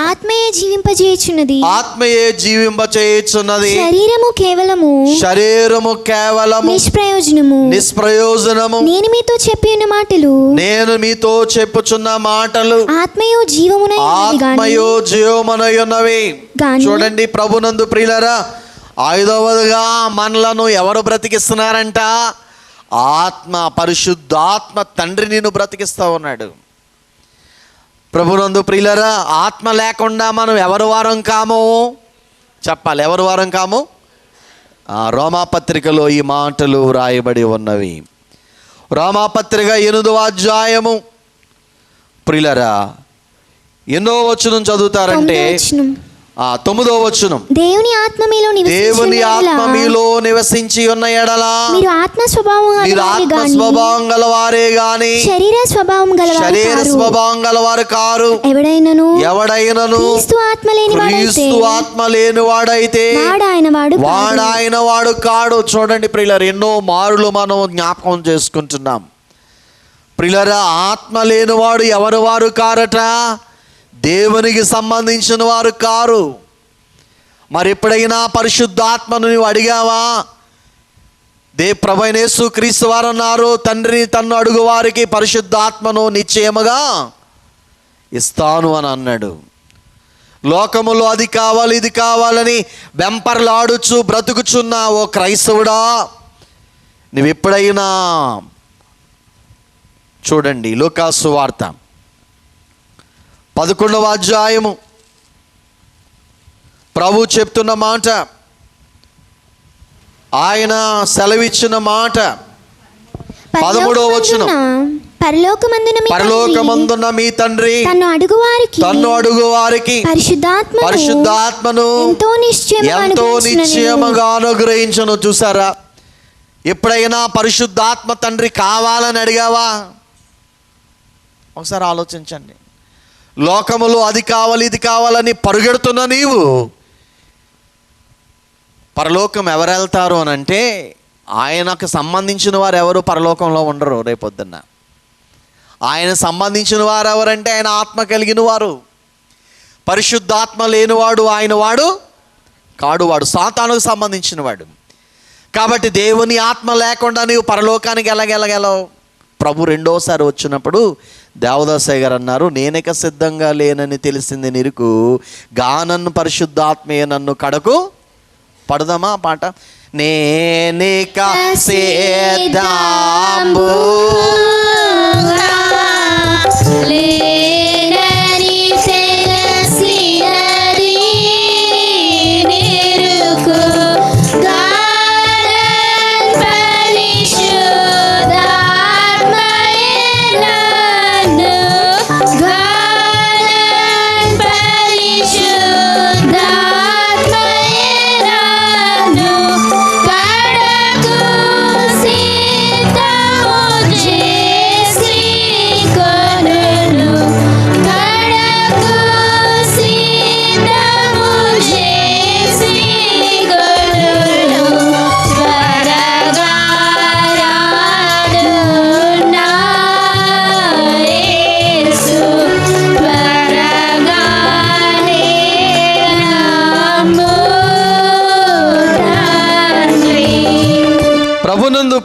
ఆత్మయే జీవింపజేయుచున్నది. ఆత్మయే జీవింపచేయుచున్నది. శరీరము కేవలము నిష్ప్రయోజనము. నేను మీతో చెప్పుచున్న మాటలు ఆత్మయో జీవమునై ఉన్నవి. చూడండి ప్రభునందు ప్రియులారా, 5వదిగా మనలను ఎవరు బ్రతికిస్తున్నారంట? ఆత్మ, పరిశుద్ధాత్మ తండ్రి నిన్ను బ్రతికిస్తా ఉన్నాడు. ప్రభునందు ప్రియులారా, ఆత్మ లేకుండా మనం ఎవరి వారం కాము? చెప్పాలి, ఎవరి వారం కాము? రోమాపత్రికలో ఈ మాటలు వ్రాయబడి ఉన్నవి. రోమాపత్రిక 8వ అధ్యాయము ప్రియులారా, ఎన్నో వచనం చదువుతారంటే 9వ వచనం. దేవుని ఆత్మ మీలో నివసించి ఉన్న ఎడల మీరు ఆత్మ స్వభావం గలవారే గాని శరీర స్వభావం గలవారు కారు. ఎవడైనను క్రీస్తు ఆత్మ లేని వాడైతే వాడాయన వాడు కాడు. చూడండి ప్రియులారా, ఎన్నో మారులు మనం జ్ఞాపకం చేసుకుంటున్నాం. ప్రియులారా, ఆత్మ లేనివాడు ఎవరు వారు కారట? దేవునికి సంబంధించిన వారు కారు. మరి ఎప్పుడైనా పరిశుద్ధాత్మను నువ్వు అడిగావా? ప్రభువైన యేసుక్రీస్తు వారు అన్నారు, తండ్రి తన్ను అడుగు వారికి పరిశుద్ధాత్మను నిశ్చయముగా ఇస్తాను అని అన్నాడు. లోకములో అది కావాలి ఇది కావాలని వెంపర్లాడుచు బ్రతుకుచున్న ఓ క్రైస్తవుడా, నువ్వు ఎప్పుడైనా చూడండి లూకాసు వార్త 11వ అధ్యాయము ప్రభు చెప్తున్న మాట, ఆయన సెలవిచ్చిన మాట 13వ వచనం. పరలోకమందున్న మీ తండ్రి తన్ను అడుగు వారికి పరిశుద్ధాత్మను ఎంతో నిశ్చయముగా అనుగ్రహించును. చూసారా, ఎప్పుడైనా పరిశుద్ధాత్మ తండ్రి కావాలని అడిగావా? ఒకసారి ఆలోచించండి. లోకములో అది కావాలి ఇది కావాలని పరుగెడుతున్న నీవు పరలోకం ఎవరు వెళ్తారు అని అంటే, ఆయనకు సంబంధించిన వారు ఎవరు పరలోకంలో ఉండరు. రేపొద్దున్న ఆయన సంబంధించిన వారు ఎవరంటే ఆయన ఆత్మ కలిగిన వారు. పరిశుద్ధాత్మ లేనివాడు ఆయన వాడు కాడు, వాడు సాతానుకు సంబంధించిన వాడు. కాబట్టి దేవుని ఆత్మ లేకుండా నీవు పరలోకానికి ఎలాగెలగలవు? ప్రభు రెండోసారి వచ్చినప్పుడు దేవదాసయ్య గారు అన్నారు, నేనిక సిద్ధంగా లేనని తెలిసింది నీకు, గానన్ను పరిశుద్ధాత్మయే నన్ను కడకు. పడదామా పాట? నేనిక సిద్ధంబు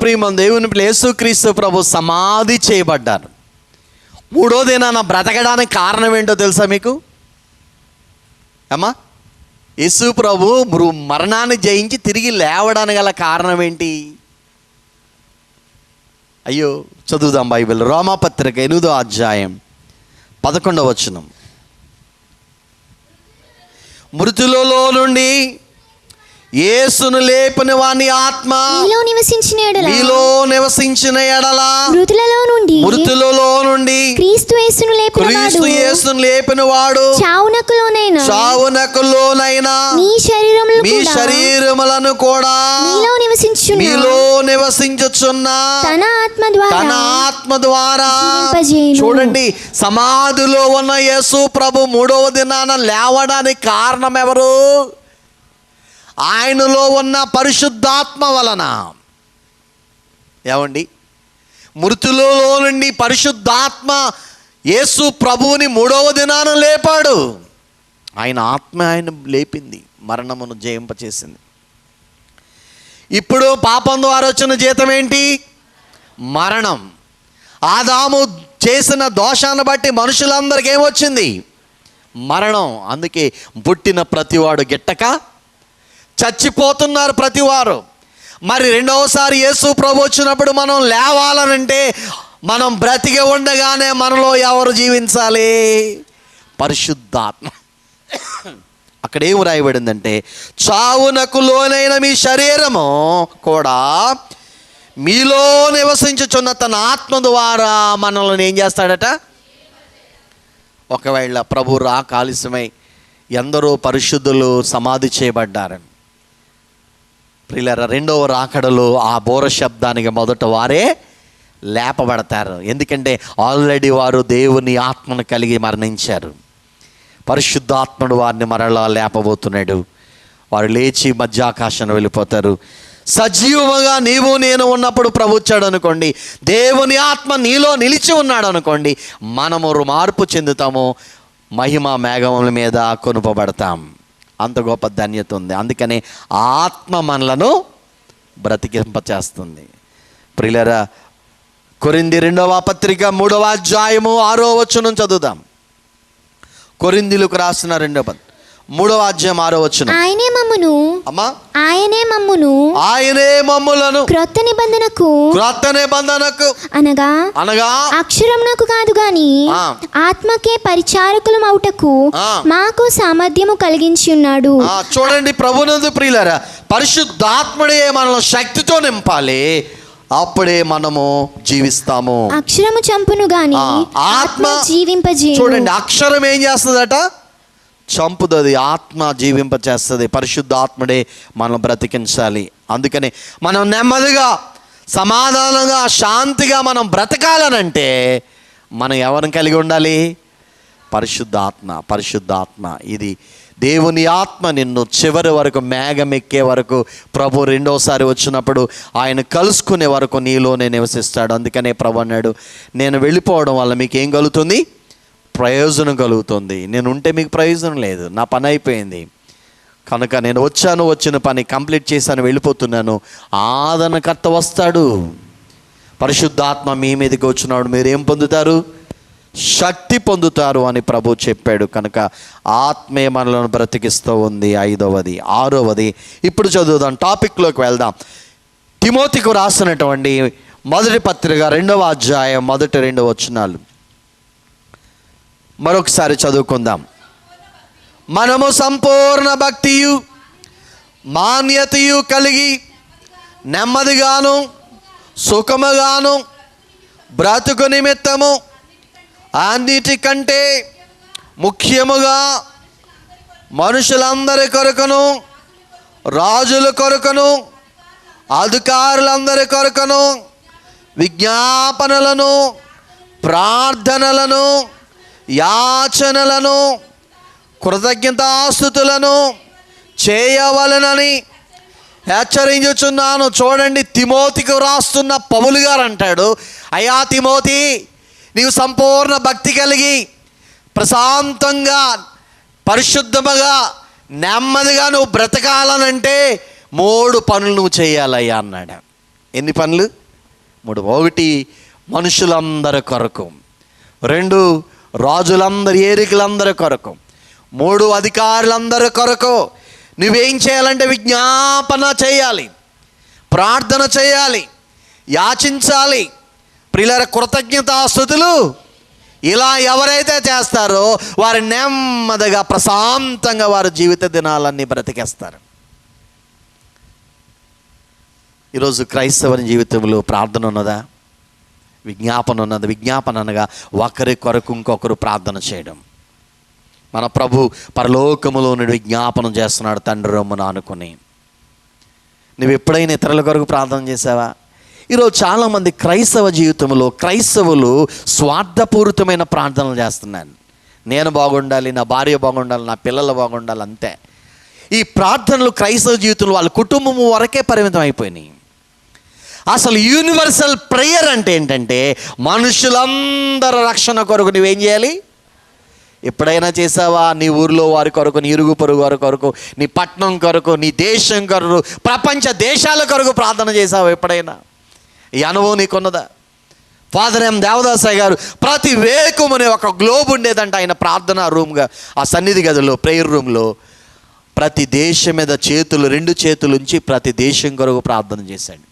ప్రియమైన దేవుని యేసుక్రీస్తు ప్రభు సమాధి చేయబడ్డారు. 3వ దినాన బ్రతకడానికి కారణం ఏంటో తెలుసా మీకు? అమ్మా, యేసు ప్రభు మరణాన్ని జయించి తిరిగి లేవడానికి గల కారణం ఏంటి? అయ్యో, చదువుదాం బైబిల్. రోమాపత్రిక 8వ అధ్యాయం 11వ వచనం. మృతులలో నుండి యేసును లేపిన వాని ఆత్మ మీలో నివసించిన ఎడల మృతులలో నుండి క్రీస్తు యేసును లేపిన వాడు చావునకులోనైనా మీ శరీరములను కూడా మీలో నివసించుచున్న తన ఆత్మ ద్వారా. చూడండి, సమాధిలో ఉన్న యేసు ప్రభు 3వ దినాన లేవడానికి కారణం ఎవరు? ఆయనలో ఉన్న పరిశుద్ధాత్మ వలన. ఏమండి, మృతులలో నుండి పరిశుద్ధాత్మ యేసు ప్రభువుని 3వ దినాన లేపాడు. ఆయన ఆత్మ ఆయన లేపింది, మరణమును జయింపచేసింది. ఇప్పుడు పాపం ద్వారా వచ్చిన జీతం ఏంటి? మరణం. ఆదాము చేసిన దోషాన్ని బట్టి మనుషులందరికీ ఏమొచ్చింది? మరణం. అందుకే పుట్టిన ప్రతివాడు గిట్టక చచ్చిపోతున్నారు ప్రతివారు. మరి రెండవసారి యేసు ప్రభు వచ్చినప్పుడు మనం లేవాలనంటే మనం బ్రతికి ఉండగానే మనలో ఎవరు జీవించాలి? పరిశుద్ధాత్మ. అక్కడ ఏం రాయబడిందంటే, చావునకు లోనైన మీ శరీరము కూడా మీలో నివసించుచున్న తన ఆత్మ ద్వారా మనల్ని ఏం చేస్తాడట? ఒకవేళ ప్రభు రాక ఆలస్యమై ఎందరో పరిశుద్ధులు సమాధి చేయబడ్డారని, ప్రియులారా, రెండవ రాకడలో ఆ బోర శబ్దానికి మొదట వారే లేపబడతారు. ఎందుకంటే ఆల్రెడీ వారు దేవుని ఆత్మను కలిగి మరణించారు. పరిశుద్ధాత్ముడు వారిని మరలా లేపబోతున్నాడు. వారు లేచి మధ్యాకాశాన్ని వెళ్ళిపోతారు. సజీవముగా నీవు నేను ఉన్నప్పుడు ప్రభు వచ్చాడు అనుకోండి, దేవుని ఆత్మ నీలో నిలిచి ఉన్నాడు అనుకోండి, మనము మార్పు చెందుతాము, మహిమ మేఘముల మీద కొనుపబడతాం. అంత గొప్ప ధన్యత ఉంది. అందుకని ఆత్మ మనలను బ్రతికింపచేస్తుంది. ప్రియులారా, కొరింథీ 2వ పత్రిక 3వ అధ్యాయము 6వ వచనం చదువుదాం. కొరింథీలకు రాసిన 3వ అధ్యాయం 6వ వచనం. ఆయనే మమ్మును అమ్మా ఆయనే మమ్ములను క్రొత్త నిబంధనకు అనగా అక్షరమునకు కాదు గాని ఆత్మకే పరిచారకులం అవుటకు మాకు సామర్థ్యము కలిగించి ఉన్నాడు. చూడండి, ప్రభునందు ప్రియులారా, పరిశుద్ధాత్ముడే మనల్ని శక్తితో నింపాలి. అప్పుడే మనము జీవిస్తాము. అక్షరము చంపును గాని ఆత్మ జీవింపజేయును. చూడండి, అక్షరం ఏం చేస్తుందట? చంపుతుంది, ఆత్మ జీవింపచేస్తుంది. పరిశుద్ధాత్ముడే మనం బ్రతికించాలి. అందుకని మనం నెమ్మదిగా, సమాధానంగా, శాంతిగా మనం బ్రతకాలనంటే మనం ఎవరిని కలిగి ఉండాలి? పరిశుద్ధాత్మ. ఇది దేవుని ఆత్మ నిన్ను చివరి వరకు, మేఘం ఎక్కే వరకు, ప్రభు రెండోసారి వచ్చినప్పుడు ఆయన కలుసుకునే వరకు నీలోనే నివసిస్తాడు. అందుకనే ప్రభు అన్నాడు, నేను వెళ్ళిపోవడం వల్ల మీకు ఏం కలుగుతుంది? ప్రయోజనం కలుగుతుంది. నేను ఉంటే మీకు ప్రయోజనం లేదు, నా పని అయిపోయింది కనుక నేను వచ్చిన పని కంప్లీట్ చేశాను, వెళ్ళిపోతున్నాను. ఆదరణకర్త వస్తాడు. పరిశుద్ధాత్మ మీ మీదకి వచ్చినప్పుడు మీరు ఏం పొందుతారు? శక్తి పొందుతారు అని ప్రభు చెప్పాడు. కనుక ఆత్మే మనలను బ్రతికిస్తూ ఉంది. 5వది. 6వది ఇప్పుడు చదువుదాం, టాపిక్లోకి వెళ్దాం. తిమోతికు రాసినటువంటి మొదటి పత్రిక 2వ అధ్యాయం 1-2 వచనాలు మరొకసారి చదువుకుందాం. మనము సంపూర్ణ భక్తియు మాన్యతయు కలిగి నెమ్మదిగాను సుఖముగాను బ్రతుకు నిమిత్తము అన్నిటికంటే ముఖ్యముగా మనుషులందరి కొరకును, రాజుల కొరకును, అధికారులందరి కొరకును విజ్ఞాపనలను, ప్రార్థనలను, యాచనలను, కృతజ్ఞతాస్తుతులను చేయవలనని హెచ్చరించుచున్నాను. చూడండి, తిమోతికి రాస్తున్న పౌలు గారు అంటాడు, అయ్యా తిమోతి, నీవు సంపూర్ణ భక్తి కలిగి ప్రశాంతంగా, పరిశుద్ధముగా, నెమ్మదిగా నువ్వు బ్రతకాలనంటే 3 పనులు నువ్వు చేయాలయ్యా అన్నాడు. ఎన్ని పనులు? 3. 1 మనుషులందరి కొరకు, 2 రాజులందరి, ఏరికలందరి కొరకు, 3 అధికారులందరి కొరకు నువ్వేం చేయాలంటే విజ్ఞాపన చేయాలి, ప్రార్థన చేయాలి, యాచించాలి. ప్రియులారా, కృతజ్ఞతాస్తుతులు ఇలా ఎవరైతే చేస్తారో వారు నెమ్మదిగా, ప్రశాంతంగా వారి జీవిత దినాలన్నీ బ్రతికేస్తారు. ఈరోజు క్రైస్తవుని జీవితంలో ప్రార్థన ఉన్నదా? విజ్ఞాపన ఉన్నది. విజ్ఞాపన అనగా ఒకరి కొరకు ఇంకొకరు ప్రార్థన చేయడం. మన ప్రభు పరలోకములో నుండి విజ్ఞాపనం చేస్తున్నాడు, తండ్రి రొమ్మున అనుకుని. నువ్వు ఎప్పుడైనా ఇతరుల కొరకు ప్రార్థన చేసావా? ఈరోజు చాలామంది క్రైస్తవ జీవితంలో క్రైస్తవులు స్వార్థపూరితమైన ప్రార్థనలు చేస్తున్నాను. నేను బాగుండాలి, నా భార్య బాగుండాలి, నా పిల్లలు బాగుండాలి, అంతే. ఈ ప్రార్థనలు క్రైస్తవ జీవితంలో వాళ్ళ కుటుంబం వరకే పరిమితం అయిపోయినాయి. అసలు యూనివర్సల్ ప్రేయర్ అంటే ఏంటంటే మనుషులందరి రక్షణ కొరకు నువ్వేం చేయాలి? ఎప్పుడైనా చేసావా? నీ ఊరిలో వారి కొరకు, నీ ఇరుగు పొరుగు వారి కొరకు, నీ పట్టణం కొరకు, నీ దేశం కొరకు, ప్రపంచ దేశాల కొరకు ప్రార్థన చేసావా ఎప్పుడైనా? ఈ అనుభవం నీకున్నదా? ఫాదర్ ఎం దేవదాసయ్య గారు ప్రతి వేకుమనే ఒక గ్లోబ్ ఉండేదంట ఆయన ప్రార్థనా రూమ్గా, ఆ సన్నిధి గదిలో, ప్రేయర్ రూమ్లో. ప్రతి దేశం మీద చేతులు, 2 చేతులు ఉంచి ప్రతి దేశం కొరకు ప్రార్థన చేశాడు.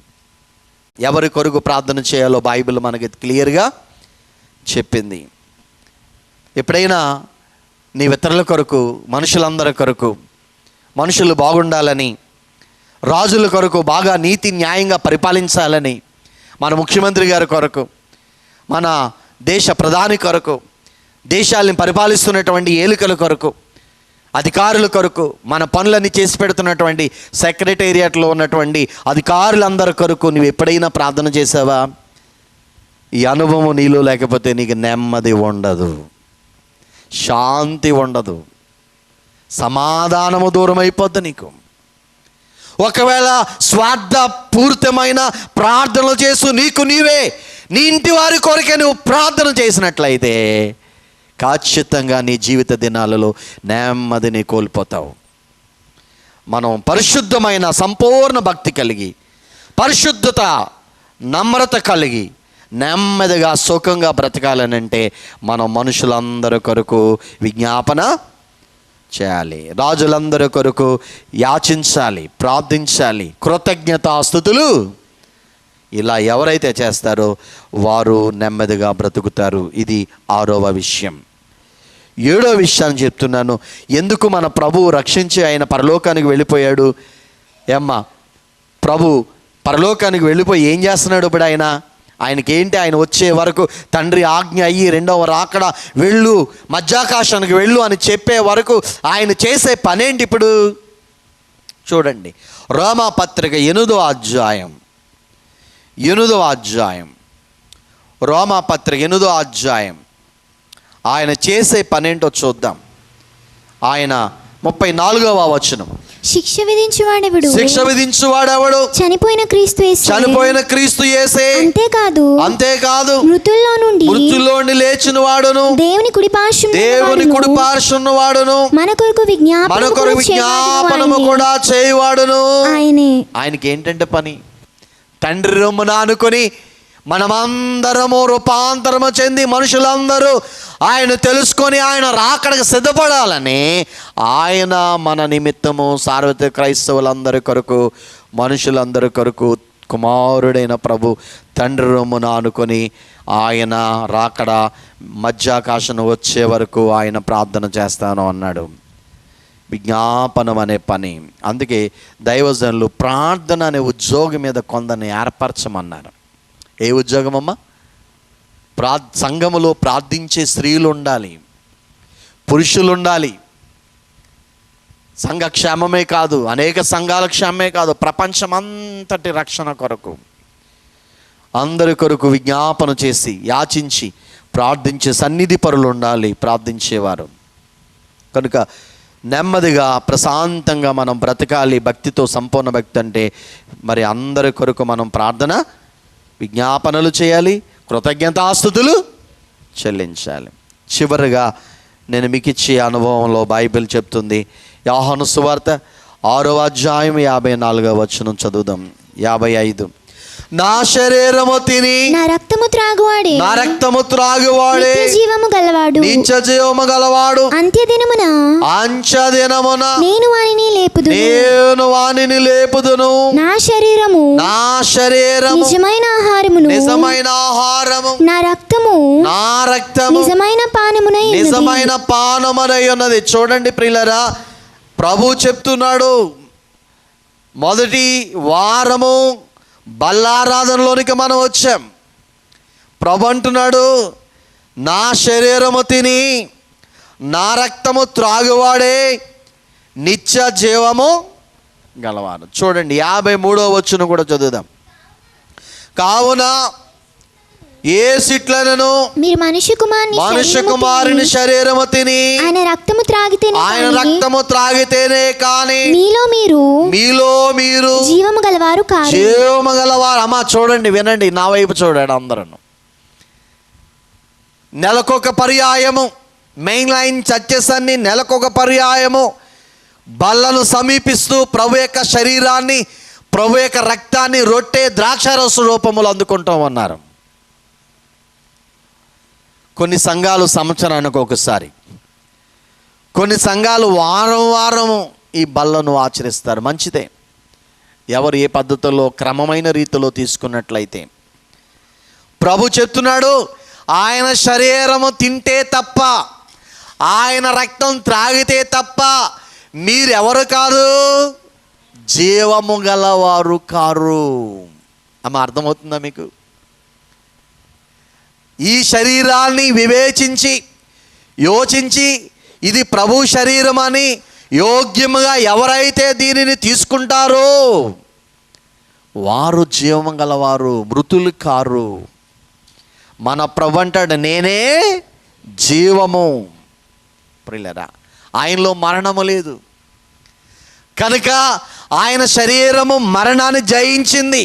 ఎవరి కొరకు ప్రార్థన చేయాలో బైబిల్ మనకి క్లియర్గా చెప్పింది. ఎప్పుడైనా నీ ఇతరుల కొరకు, మనుషులందరి కొరకు, మనుషులు బాగుండాలని, రాజుల కొరకు బాగా నీతి న్యాయంగా పరిపాలించాలని, మన ముఖ్యమంత్రి గారి కొరకు, మన దేశ ప్రధాని కొరకు, దేశాలను పరిపాలిస్తున్నటువంటి ఏలికల కొరకు, అధికారుల కొరకు, మన పనులన్నీ చేసి పెడుతున్నటువంటి సెక్రటేరియట్లో ఉన్నటువంటి అధికారులందరి కొరకు నువ్వు ఎప్పుడైనా ప్రార్థన చేసావా? ఈ అనుభవం నీలో లేకపోతే నీకు నెమ్మది ఉండదు, శాంతి ఉండదు, సమాధానము దూరం అయిపోద్ది నీకు. ఒకవేళ స్వార్థపూరితమైన ప్రార్థనలు చేస్తూ నీకు నీవే, నీ ఇంటి వారి కొరకే నువ్వు ప్రార్థన చేసినట్లయితే ఖచ్చితంగా నీ జీవిత దినాలలో నెమ్మదిని కోల్పోతావు. మనం పరిశుద్ధమైన సంపూర్ణ భక్తి కలిగి, పరిశుద్ధత, నమ్రత కలిగి నెమ్మదిగా సుఖంగా బ్రతకాలనంటే మనం మనుషులందరి కొరకు విజ్ఞాపన చేయాలి, రాజులందరి కొరకు యాచించాలి, ప్రార్థించాలి, కృతజ్ఞతాస్తుతులు. ఇలా ఎవరైతే చేస్తారో వారు నెమ్మదిగా బ్రతుకుతారు. ఇది 6వ విషయం. 7వ విషయాన్ని చెప్తున్నాను. ఎందుకు మన ప్రభువు రక్షించి ఆయన పరలోకానికి వెళ్ళిపోయాడు? ఏమ్మా, ప్రభు పరలోకానికి వెళ్ళిపోయి ఏం చేస్తున్నాడు ఇప్పుడు? ఆయనకేంటి? ఆయన వచ్చే వరకు తండ్రి ఆజ్ఞ అయ్యి 2వ రాకడ వెళ్ళు, మధ్యాకాశానికి వెళ్ళు అని చెప్పే వరకు ఆయన చేసే పనేంటి ఇప్పుడు? చూడండి, రోమాపత్రిక 8వ అధ్యాయం, రోమాపత్రిక 8వ అధ్యాయం ఆయన చేసే పనేంటో చూద్దాం. ఆయన 34వ వచనం, శిక్ష విధించువాడెవడు? శిక్ష విధించువాడెవడు? చనిపోయిన క్రీస్తు యేసే. అంతేకాదు మృతుల్లో నుండి లేచిన వాడును, దేవుని కుడి పార్శ్వమున వాడును, మన కొరకు విజ్ఞాపనము కూడా చేయువాడును. ఆయనకి ఏంటంటే పని? తండ్రి రొమ్మున అనుకొని మనమందరము రూపాంతరము చెంది మనుషులందరూ ఆయన తెలుసుకొని ఆయన రాకడకు సిద్ధపడాలని ఆయన మన నిమిత్తము సార్వత్రిక క్రైస్తవులందరి కొరకు, మనుషులందరి కొరకు కుమారుడైన ప్రభు తండ్రి రొమ్మున అనుకొని ఆయన రాకడ మధ్యాకాశం వచ్చే వరకు ఆయన ప్రార్థన చేస్తాను అన్నాడు. విజ్ఞాపనం అనే పని. అందుకే దైవజనులు ప్రార్థన అనే ఉద్యోగం మీద కొందరిని ఏర్పరచమన్నారు. ఏ ఉద్యోగం అమ్మా? సంఘములో ప్రార్థించే స్త్రీలు ఉండాలి, పురుషులు ఉండాలి. సంఘ క్షేమమే కాదు, అనేక సంఘాల క్షేమమే కాదు, ప్రపంచమంతటి రక్షణ కొరకు అందరి కొరకు విజ్ఞాపన చేసి యాచించి ప్రార్థించే సన్నిధి పరులు ఉండాలి, ప్రార్థించేవారు. కనుక నెమ్మదిగా ప్రశాంతంగా మనం బ్రతకాలి. భక్తితో, సంపూర్ణ భక్తి అంటే మరి అందరి కొరకు మనం ప్రార్థన, విజ్ఞాపనలు చేయాలి, కృతజ్ఞతాస్తుతులు చెల్లించాలి. చివరిగా నేను మీకు ఇచ్చే అనుభవంలో బైబిల్ చెప్తుంది. యోహాను సువార్త 6వ అధ్యాయం 54వ వచనం చదువుదాం. 55, నా శరీరము తిని నా రక్తము త్రాగువాడే నిత్య జీవము గలవాడు అంత్యదినమున నేను వానిని లేపుదును. నా శరీరము నిజమైన ఆహారము, నా రక్తము నిజమైన పానమునై ఉన్నది. చూడండి ప్రియులారా, ప్రభు చెప్తున్నాడు, మొదటి వారము బల్లారాధనలోనికి మనం వచ్చాం. ప్రభు అంటున్నాడు, నా శరీరము తిని నా రక్తము త్రాగువాడే నిత్య జీవము గలవాడు. చూడండి 53వ వచనం కూడా చదువుదాం. కావున ఏ సిట్లను మీరు మనుష్య కుమారుని శరీరము తిని ఆయన రక్తము త్రాగితేనే కానీ మీలో మీరు జీవము గలవారు. అమ్మా చూడండి, వినండి, నా వైపు చూడండి అందరూ. నెలకొక పర్యాయము మెయిన్ లైన్ చర్చెస్ అన్ని నెలకొక పర్యాయము బల్లను సమీపిస్తూ ప్రభు యొక్క శరీరాన్ని, ప్రభు యొక్క రక్తాన్ని రొట్టె ద్రాక్షారస రూపములు అందుకుంటూ ఉన్నారు. కొన్ని సంఘాలు సంవత్సరానికి ఒకసారి, కొన్ని సంఘాలు వారం వారము ఈ బల్లను ఆచరిస్తారు. మంచిదే, ఎవరు ఏ పద్ధతిలో క్రమమైన రీతిలో తీసుకున్నట్లయితే. ప్రభు చెప్తున్నాడు, ఆయన శరీరము తింటే తప్ప, ఆయన రక్తం త్రాగితే తప్ప మీరెవరు కాదు, జీవము గలవారు కారు. అమ్మ, అర్థమవుతుందా మీకు? ఈ శరీరాన్ని వివేచించి యోచించి ఇది ప్రభు శరీరం అని యోగ్యముగా ఎవరైతే దీనిని తీసుకుంటారో వారు జీవము గలవారు, మృతులు కారు. మన ప్రభు అంటాడు, నేనే జీవము. ప్రియులారా, ఆయనలో మరణము లేదు కనుక ఆయన శరీరము మరణాన్ని జయించింది,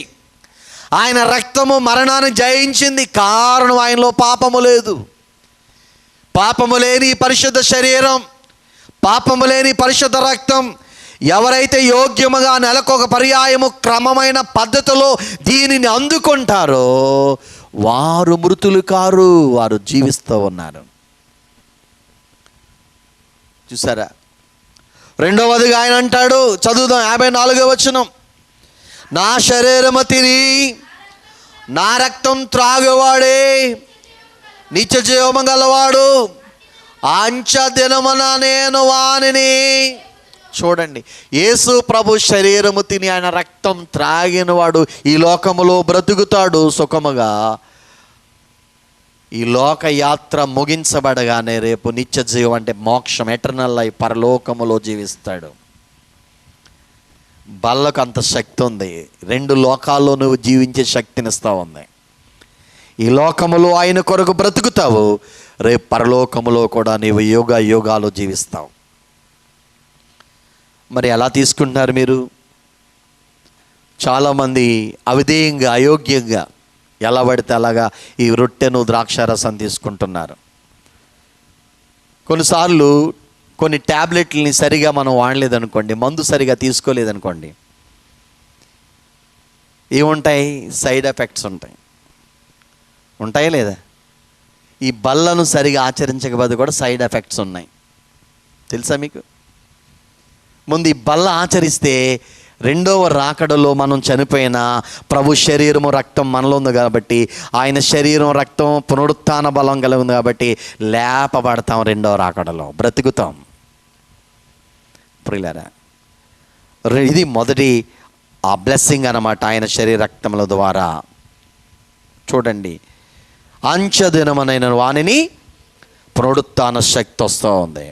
ఆయన రక్తము మరణాన్ని జయించింది. కారణం ఆయనలో పాపము లేదు. పాపము లేని పరిశుద్ధ శరీరం, పాపము లేని పరిశుద్ధ రక్తం ఎవరైతే యోగ్యముగా నెలకొక పర్యాయము క్రమమైన పద్ధతిలో దీనిని అందుకుంటారో వారు మృతులు కారు, వారు జీవిస్తూ ఉన్నారు. చూసారా? రెండవదిగా ఆయన అంటాడు, చదువుదాం 54వ వచనం, నా శరీరము తిని నా రక్తం త్రాగేవాడే నిత్య జీవము గలవాడు, అంచ దినమున నేను వానిని. చూడండి, యేసు ప్రభు శరీరము తిని ఆయన రక్తం త్రాగిన వాడు ఈ లోకములో బ్రతుకుతాడు సుఖముగా. ఈ లోక యాత్ర ముగించబడగానే రేపు నిత్య జీవం అంటే మోక్షం, ఎటర్నల్ లైఫ్, పరలోకములో జీవిస్తాడు. బల్లకు అంత శక్తి ఉంది, 2 లోకాల్లో నువ్వు జీవించే శక్తినిస్తూ ఉంది. ఈ లోకములో ఆయన కొరకు బ్రతుకుతావు, రేపు పరలోకములో కూడా నీవు యుగ యుగాలు జీవిస్తావు. మరి ఎలా తీసుకుంటున్నారు మీరు? చాలామంది అవిధేయంగా, అయోగ్యంగా ఎలా పడితే అలాగా ఈ రొట్టెను ద్రాక్షారసం తీసుకుంటున్నారు. కొన్నిసార్లు కొన్ని ట్యాబ్లెట్లని సరిగా మనం వాడలేదనుకోండి, మందు సరిగా తీసుకోలేదనుకోండి, ఏముంటాయి? సైడ్ ఎఫెక్ట్స్ ఉంటాయి. ఉంటాయా లేదా? ఈ బల్లను సరిగా ఆచరించకపోతే కూడా సైడ్ ఎఫెక్ట్స్ ఉన్నాయి. తెలుసా మీకు? ముందు ఈ బల్ల ఆచరిస్తే రెండవ రాకడలో మనం చనిపోయిన ప్రభు శరీరము రక్తం మనలో ఉంది కాబట్టి, ఆయన శరీరం రక్తం పునరుత్థాన బలం కలిగి ఉంది కాబట్టి లేపబడతాం, రెండవ రాకడలో బ్రతుకుతాం. ప్రియులారా, ఇది మొదటి ఆ బ్లెస్సింగ్ అన్నమాట, ఆయన శరీర రక్తముల ద్వారా. చూడండి, అంచెదినమనైన వానిని పునరుత్థాన శక్తి వస్తూ ఉంది.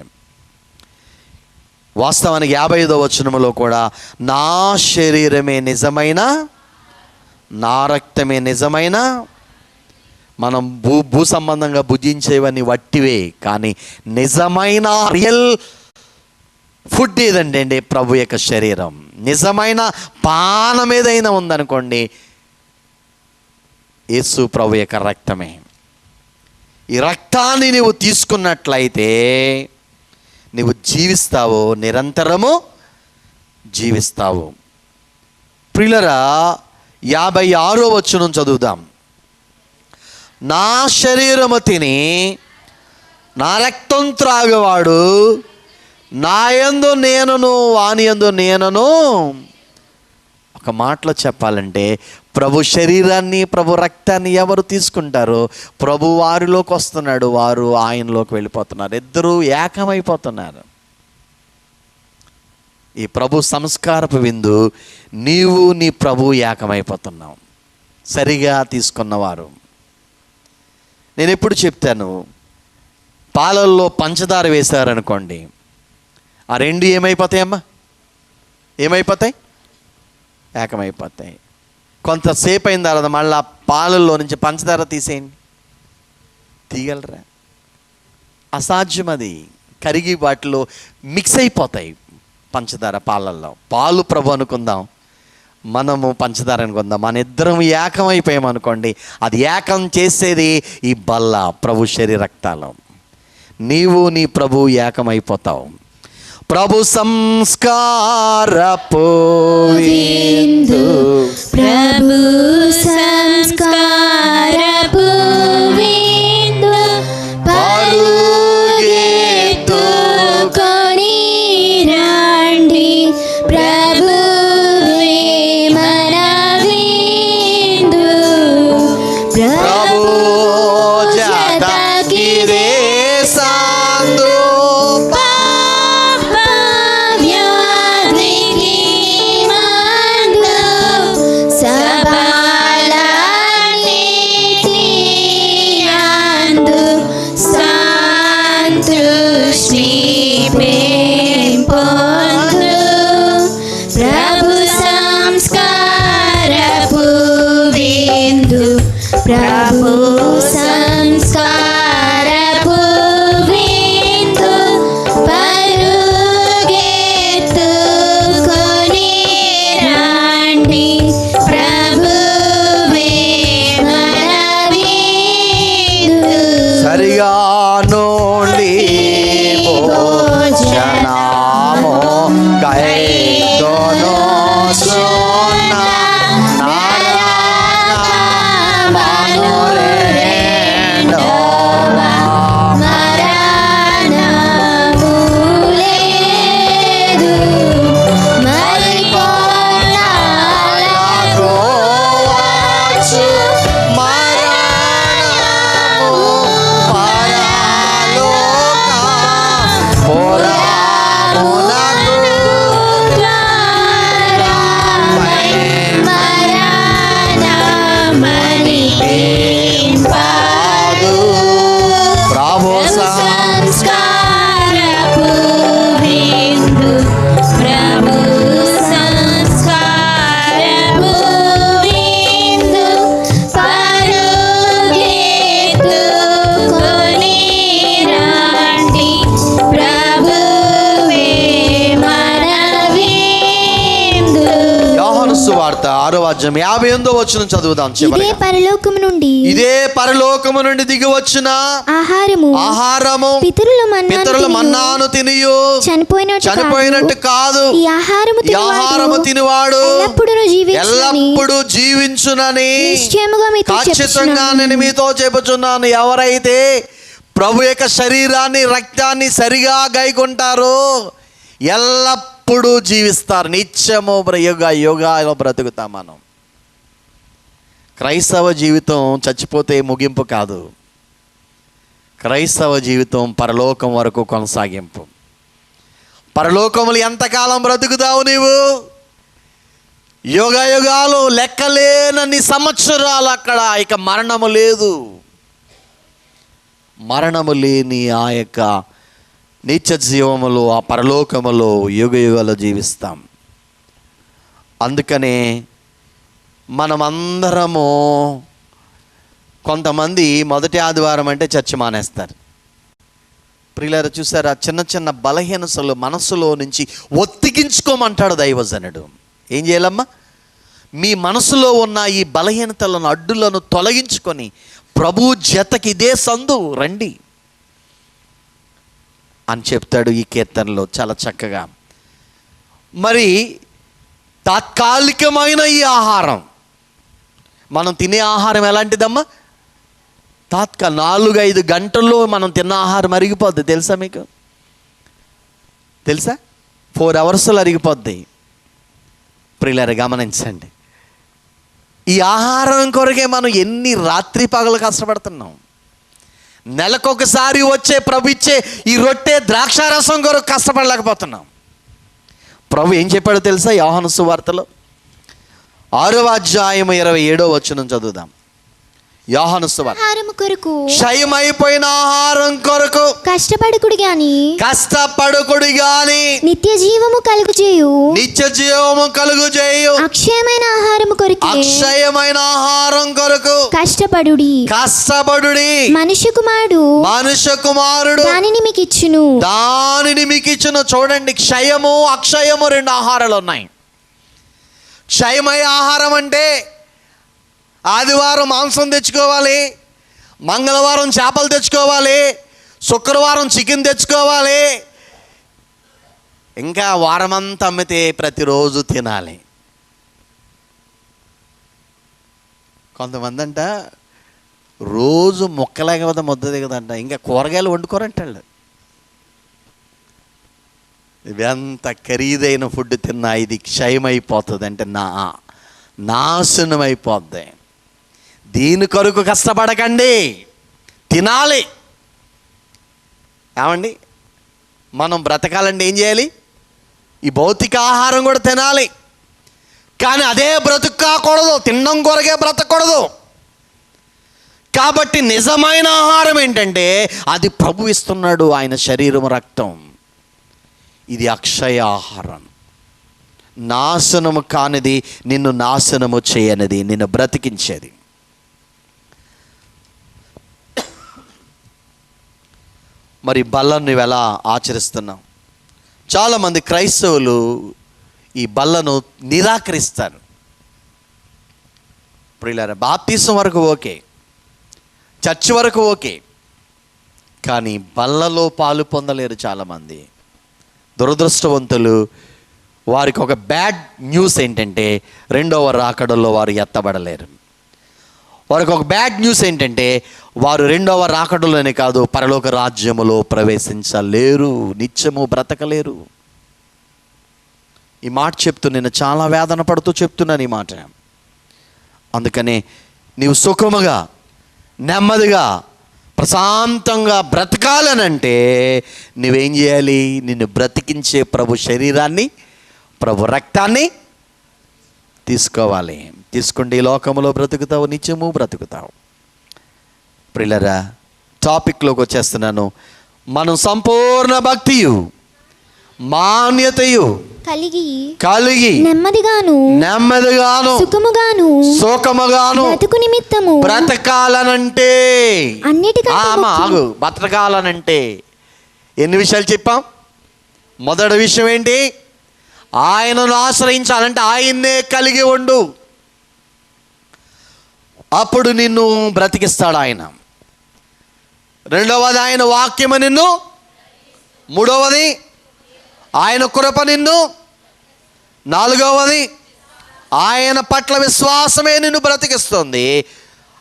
వాస్తవానికి 55వ వచనములో కూడా నా శరీరమే నిజమైన, నా రక్తమే నిజమైన, మనం భూ సంబంధంగా భుజించేవన్నీ వట్టివే, కానీ నిజమైన రియల్ ఫుడ్ ఏదండి అండి? ప్రభు యొక్క శరీరం. నిజమైన పానం ఏదైనా ఉందనుకోండి, యేసు ప్రభు యొక్క రక్తమే. ఈ రక్తాన్ని నువ్వు తీసుకున్నట్లయితే నువ్వు జీవిస్తావు, నిరంతరము జీవిస్తావు. ప్రియులరా, 56వ వచనం చదువుదాం. నా శరీరము తిని నా రక్తం త్రాగేవాడు నా యందు నేనును వాని యందు నేనును. ఒక మాటలో చెప్పాలంటే, ప్రభు శరీరాన్ని, ప్రభు రక్తాన్ని ఎవరు తీసుకుంటారో ప్రభు వారిలోకి వస్తున్నాడు, వారు ఆయనలోకి వెళ్ళిపోతున్నారు, ఇద్దరూ ఏకమైపోతున్నారు. ఈ ప్రభు సంస్కారపు విందు నీవు నీ ప్రభు ఏకమైపోతున్నావు, సరిగా తీసుకున్నవారు. నేను ఎప్పుడు చెప్తాను, పాలల్లో పంచదార వేశారనుకోండి, ఆ రెండు ఏమైపోతాయమ్మా? ఏమైపోతాయి? ఏకమైపోతాయి. కొంతసేపు అయిన తర్వాత మళ్ళీ పాలల్లో నుంచి పంచదార తీసేయండి, తీయగలరా? అసాధ్యం. అది కరిగి వాటిలో మిక్స్ అయిపోతాయి పంచదార పాలల్లో. పాలు ప్రభు అనుకుందాం, మనము పంచదార అనుకుందాం, మన ఇద్దరం ఏకమైపోయామనుకోండి, అది ఏకం చేసేది ఈ బల్ల ప్రభు శరీర రక్తాలు. నీవు నీ ప్రభు ఏకమైపోతావు. ప్రభు సంస్కారపు విందు, ప్రభు సంస్కారపు విందు పరుగెత్తుకొని రండి, ప్రభువే మన విందు. ప్రభు జతకిదే సాందు, వ్యాధికి మందు సబలన్నిటి యందు సంతృష్టి పెంపొందు. ప్రభు సంస్కారపు విందు, ప్రభు సంస్కారపు విందు పరుగెత్తుకొని రండి, ప్రభువే మన విందు. సరిగా నుండి భోజనము కైకొను సున్న మరణము లేదు, మరికొన్నాళ్ళకు వచ్చు మరణమని పెంపదు. ప్రభు సంస్కారపు విందు, ప్రభు సంస్కారపు విందు పరుగెత్తుకొని రండి, ప్రభువే మన విందు. యోహాను సువార్త 6:58 చదువుదాం. ఇదే చివరిగా పరలోకము నుండి ఇదే పరలోకము నుండి దిగి వచ్చిన ఆహారము పితరుల మన్నాను తినియు చనిపోయినట్టు కాదు, ఈ ఆహారము తినివాడు ఎల్లప్పుడూ జీవించునని ఖచ్చితంగా నేను మీతో చెబుచున్నాను. ఎవరైతే ప్రభు యొక్క శరీరాన్ని రక్తాన్ని సరిగా గైకుంటారో ఎల్లప్పుడూ జీవిస్తారు, నిత్యము యుగాలో బ్రతుకుతాం మనం. క్రైస్తవ జీవితం చచ్చిపోతే ముగింపు కాదు, క్రైస్తవ జీవితం పరలోకం వరకు కొనసాగింపు. పరలోకములు ఎంతకాలం బ్రతుకుతావు నీవు? యుగాలు, లెక్కలేనన్ని సంవత్సరాలు అక్కడ. ఇక మరణము లేదు. మరణము లేని ఆ యొక్క నిత్య జీవములో, ఆ పరలోకములో యుగాలు జీవిస్తాం. అందుకనే మనమందరము, కొంతమంది మొదటి ఆదివారం అంటే చర్చ మానేస్తారు. ప్రియులారా, చూసారా, చిన్న చిన్న బలహీనతలు మనసులో నుంచి ఒత్తిగించుకోమంటాడు దైవజనుడు. ఏం చేయాలమ్మా? మీ మనసులో ఉన్న ఈ బలహీనతలను, అడ్డులను తొలగించుకొని ప్రభు జతకి ఇదే సందు రండి అని చెప్తాడు ఈ కీర్తనలో చాలా చక్కగా. మరి తాత్కాలికమైన ఈ ఆహారం, మనం తినే ఆహారం ఎలాంటిదమ్మా? 4-5 గంటల్లో మనం తిన్న ఆహారం అరిగిపోద్ది. తెలుసా మీకు? తెలుసా? 4 అవర్స్లో అరిగిపోద్ది. ప్రియులారా, గమనించండి. ఈ ఆహారం కొరకే మనం ఎన్ని రాత్రి పగలు కష్టపడుతున్నాం. నెలకొకసారి వచ్చే ప్రభు ఇచ్చే ఈ రొట్టె ద్రాక్షారసం కొరకు కష్టపడలేకపోతున్నాం. ప్రభు ఏం చెప్పాడో తెలుసా? యోహాను సువార్తలో 6:27 చదువుదాం. యోహాను సువార్త. క్షయమైపోయిన ఆహారం కొరకు కష్టపడుకుడి గాని నిత్య జీవము కలుగు చేయు అక్షయమైన ఆహారం కొరకు కష్టపడుడి. మనుష్య కుమారుడు దానిని మీకు ఇచ్చును. చూడండి, క్షయము అక్షయము 2 ఆహారాలు ఉన్నాయి. క్షయమయ ఆహారం అంటే ఆదివారం మాంసం తెచ్చుకోవాలి, మంగళవారం చేపలు తెచ్చుకోవాలి, శుక్రవారం చికెన్ తెచ్చుకోవాలి, ఇంకా వారమంతా అమ్మితే ప్రతిరోజు తినాలి. కొంతమంది అంట రోజు ముక్కలేకపోతే ముద్ద దిగదంట, ఇంకా కూరగాయలు వండుకోరంట వాళ్ళు. ఇవంత ఖరీదైన ఫుడ్ తిన్నా ఇది క్షయమైపోతుంది అంటే నాశనం అయిపోద్ది. దీని కొరకు కష్టపడకండి, తినాలి. ఏమండి, మనం బ్రతకాలంటే ఏం చేయాలి? ఈ భౌతిక ఆహారం కూడా తినాలి. కానీ అదే బ్రతుకు కాకూడదు, తినడం కొరకే బ్రతకూడదు. కాబట్టి నిజమైన ఆహారం ఏంటంటే అది ప్రభు ఇస్తున్నాడు, ఆయన శరీరం రక్తం. ఇది అక్షయ ఆహారం, నాశనము కానిది, నిన్ను నాశనము చేయనిది, నిన్ను బ్రతికించేది. మరి బల్లను నువ్వు ఎలా ఆచరిస్తున్నావు? చాలామంది క్రైస్తవులు ఈ బల్లను నిరాకరిస్తారు. ఇప్పుడు ఇలా బాప్తిసం వరకు ఓకే, చర్చ్ వరకు ఓకే, కానీ బల్లలో పాలు పొందలేరు చాలామంది. దురదృష్టవంతులు. వారికి ఒక బ్యాడ్ న్యూస్ ఏంటంటే రెండవ రాకడలో వారు ఎత్తబడలేరు. వారికి ఒక బ్యాడ్ న్యూస్ ఏంటంటే వారు రెండవ రాకడలోనే కాదు, పరలోక రాజ్యములో ప్రవేశించలేరు, నిత్యము బ్రతకలేరు. ఈ మాట చెప్తూ నేను చాలా వేదన పడుతూ చెప్తున్నాను ఈ మాట. అందుకనే నీవు సుఖముగా, నెమ్మదిగా, ప్రశాంతంగా బ్రతకాలనంటే నువ్వేం చేయాలి? నిన్ను బ్రతికించే ప్రభు శరీరాన్ని, ప్రభు రక్తాన్ని తీసుకోవాలి. తీసుకుంటే ఈ లోకంలో బ్రతుకుతావు, నిత్యము బ్రతుకుతావు. ప్రియులారా, టాపిక్లోకి వచ్చేస్తున్నాను. మనం సంపూర్ణ భక్తియు మాన్యతయు కలిగి నెమ్మదిగాను సుఖముగాను బ్రతకాలనంటే బ్రతకాలనంటే ఎన్ని విషయాలు చెప్పాం? మొదటి విషయం ఏంటి? ఆయనను ఆశ్రయించాలంటే ఆయన్నే కలిగి ఉండు, అప్పుడు నిన్ను బ్రతికిస్తాడు ఆయన. రెండవది ఆయన వాక్యము నిన్ను, మూడవది ఆయన కృప నిన్ను, నాలుగవది ఆయన పట్ల విశ్వాసమే నిన్ను బ్రతికిస్తుంది,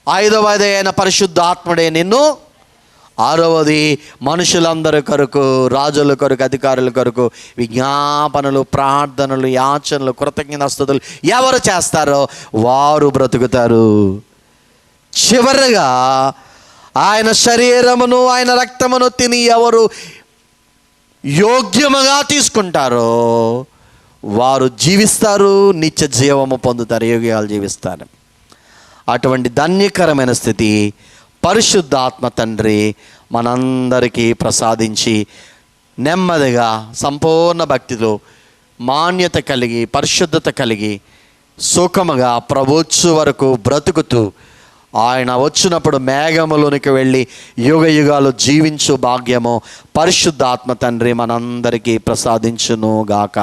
ఐదవది ఆయన పరిశుద్ధాత్ముడే నిన్ను, ఆరవది మనుషులందరి కొరకు, రాజుల కొరకు, అధికారుల కొరకు విజ్ఞాపనలు, ప్రార్థనలు, యాచనలు, కృతజ్ఞతాస్తుతులు ఎవరు చేస్తారో వారు బ్రతుకుతారు. చివరిగా ఆయన శరీరమును, ఆయన రక్తమును తిని ఎవరు యోగ్యముగా తీసుకుంటారో వారు జీవిస్తారు, నిత్య జీవము పొందుతారు, యోగ్యాలు జీవిస్తారు. అటువంటి ధన్యకరమైన స్థితి పరిశుద్ధాత్మ తండ్రి మనందరికీ ప్రసాదించి నెమ్మదిగా, సంపూర్ణ భక్తిలో, మాన్యత కలిగి, పరిశుద్ధత కలిగి, సుఖముగా ప్రభుత్వ వరకు బ్రతుకుతూ ఆయన వచ్చినప్పుడు మేఘములోనికి వెళ్ళి యుగ యుగాలు జీవించు భాగ్యము పరిశుద్ధాత్మ తండ్రి మనందరికీ ప్రసాదించును గాక.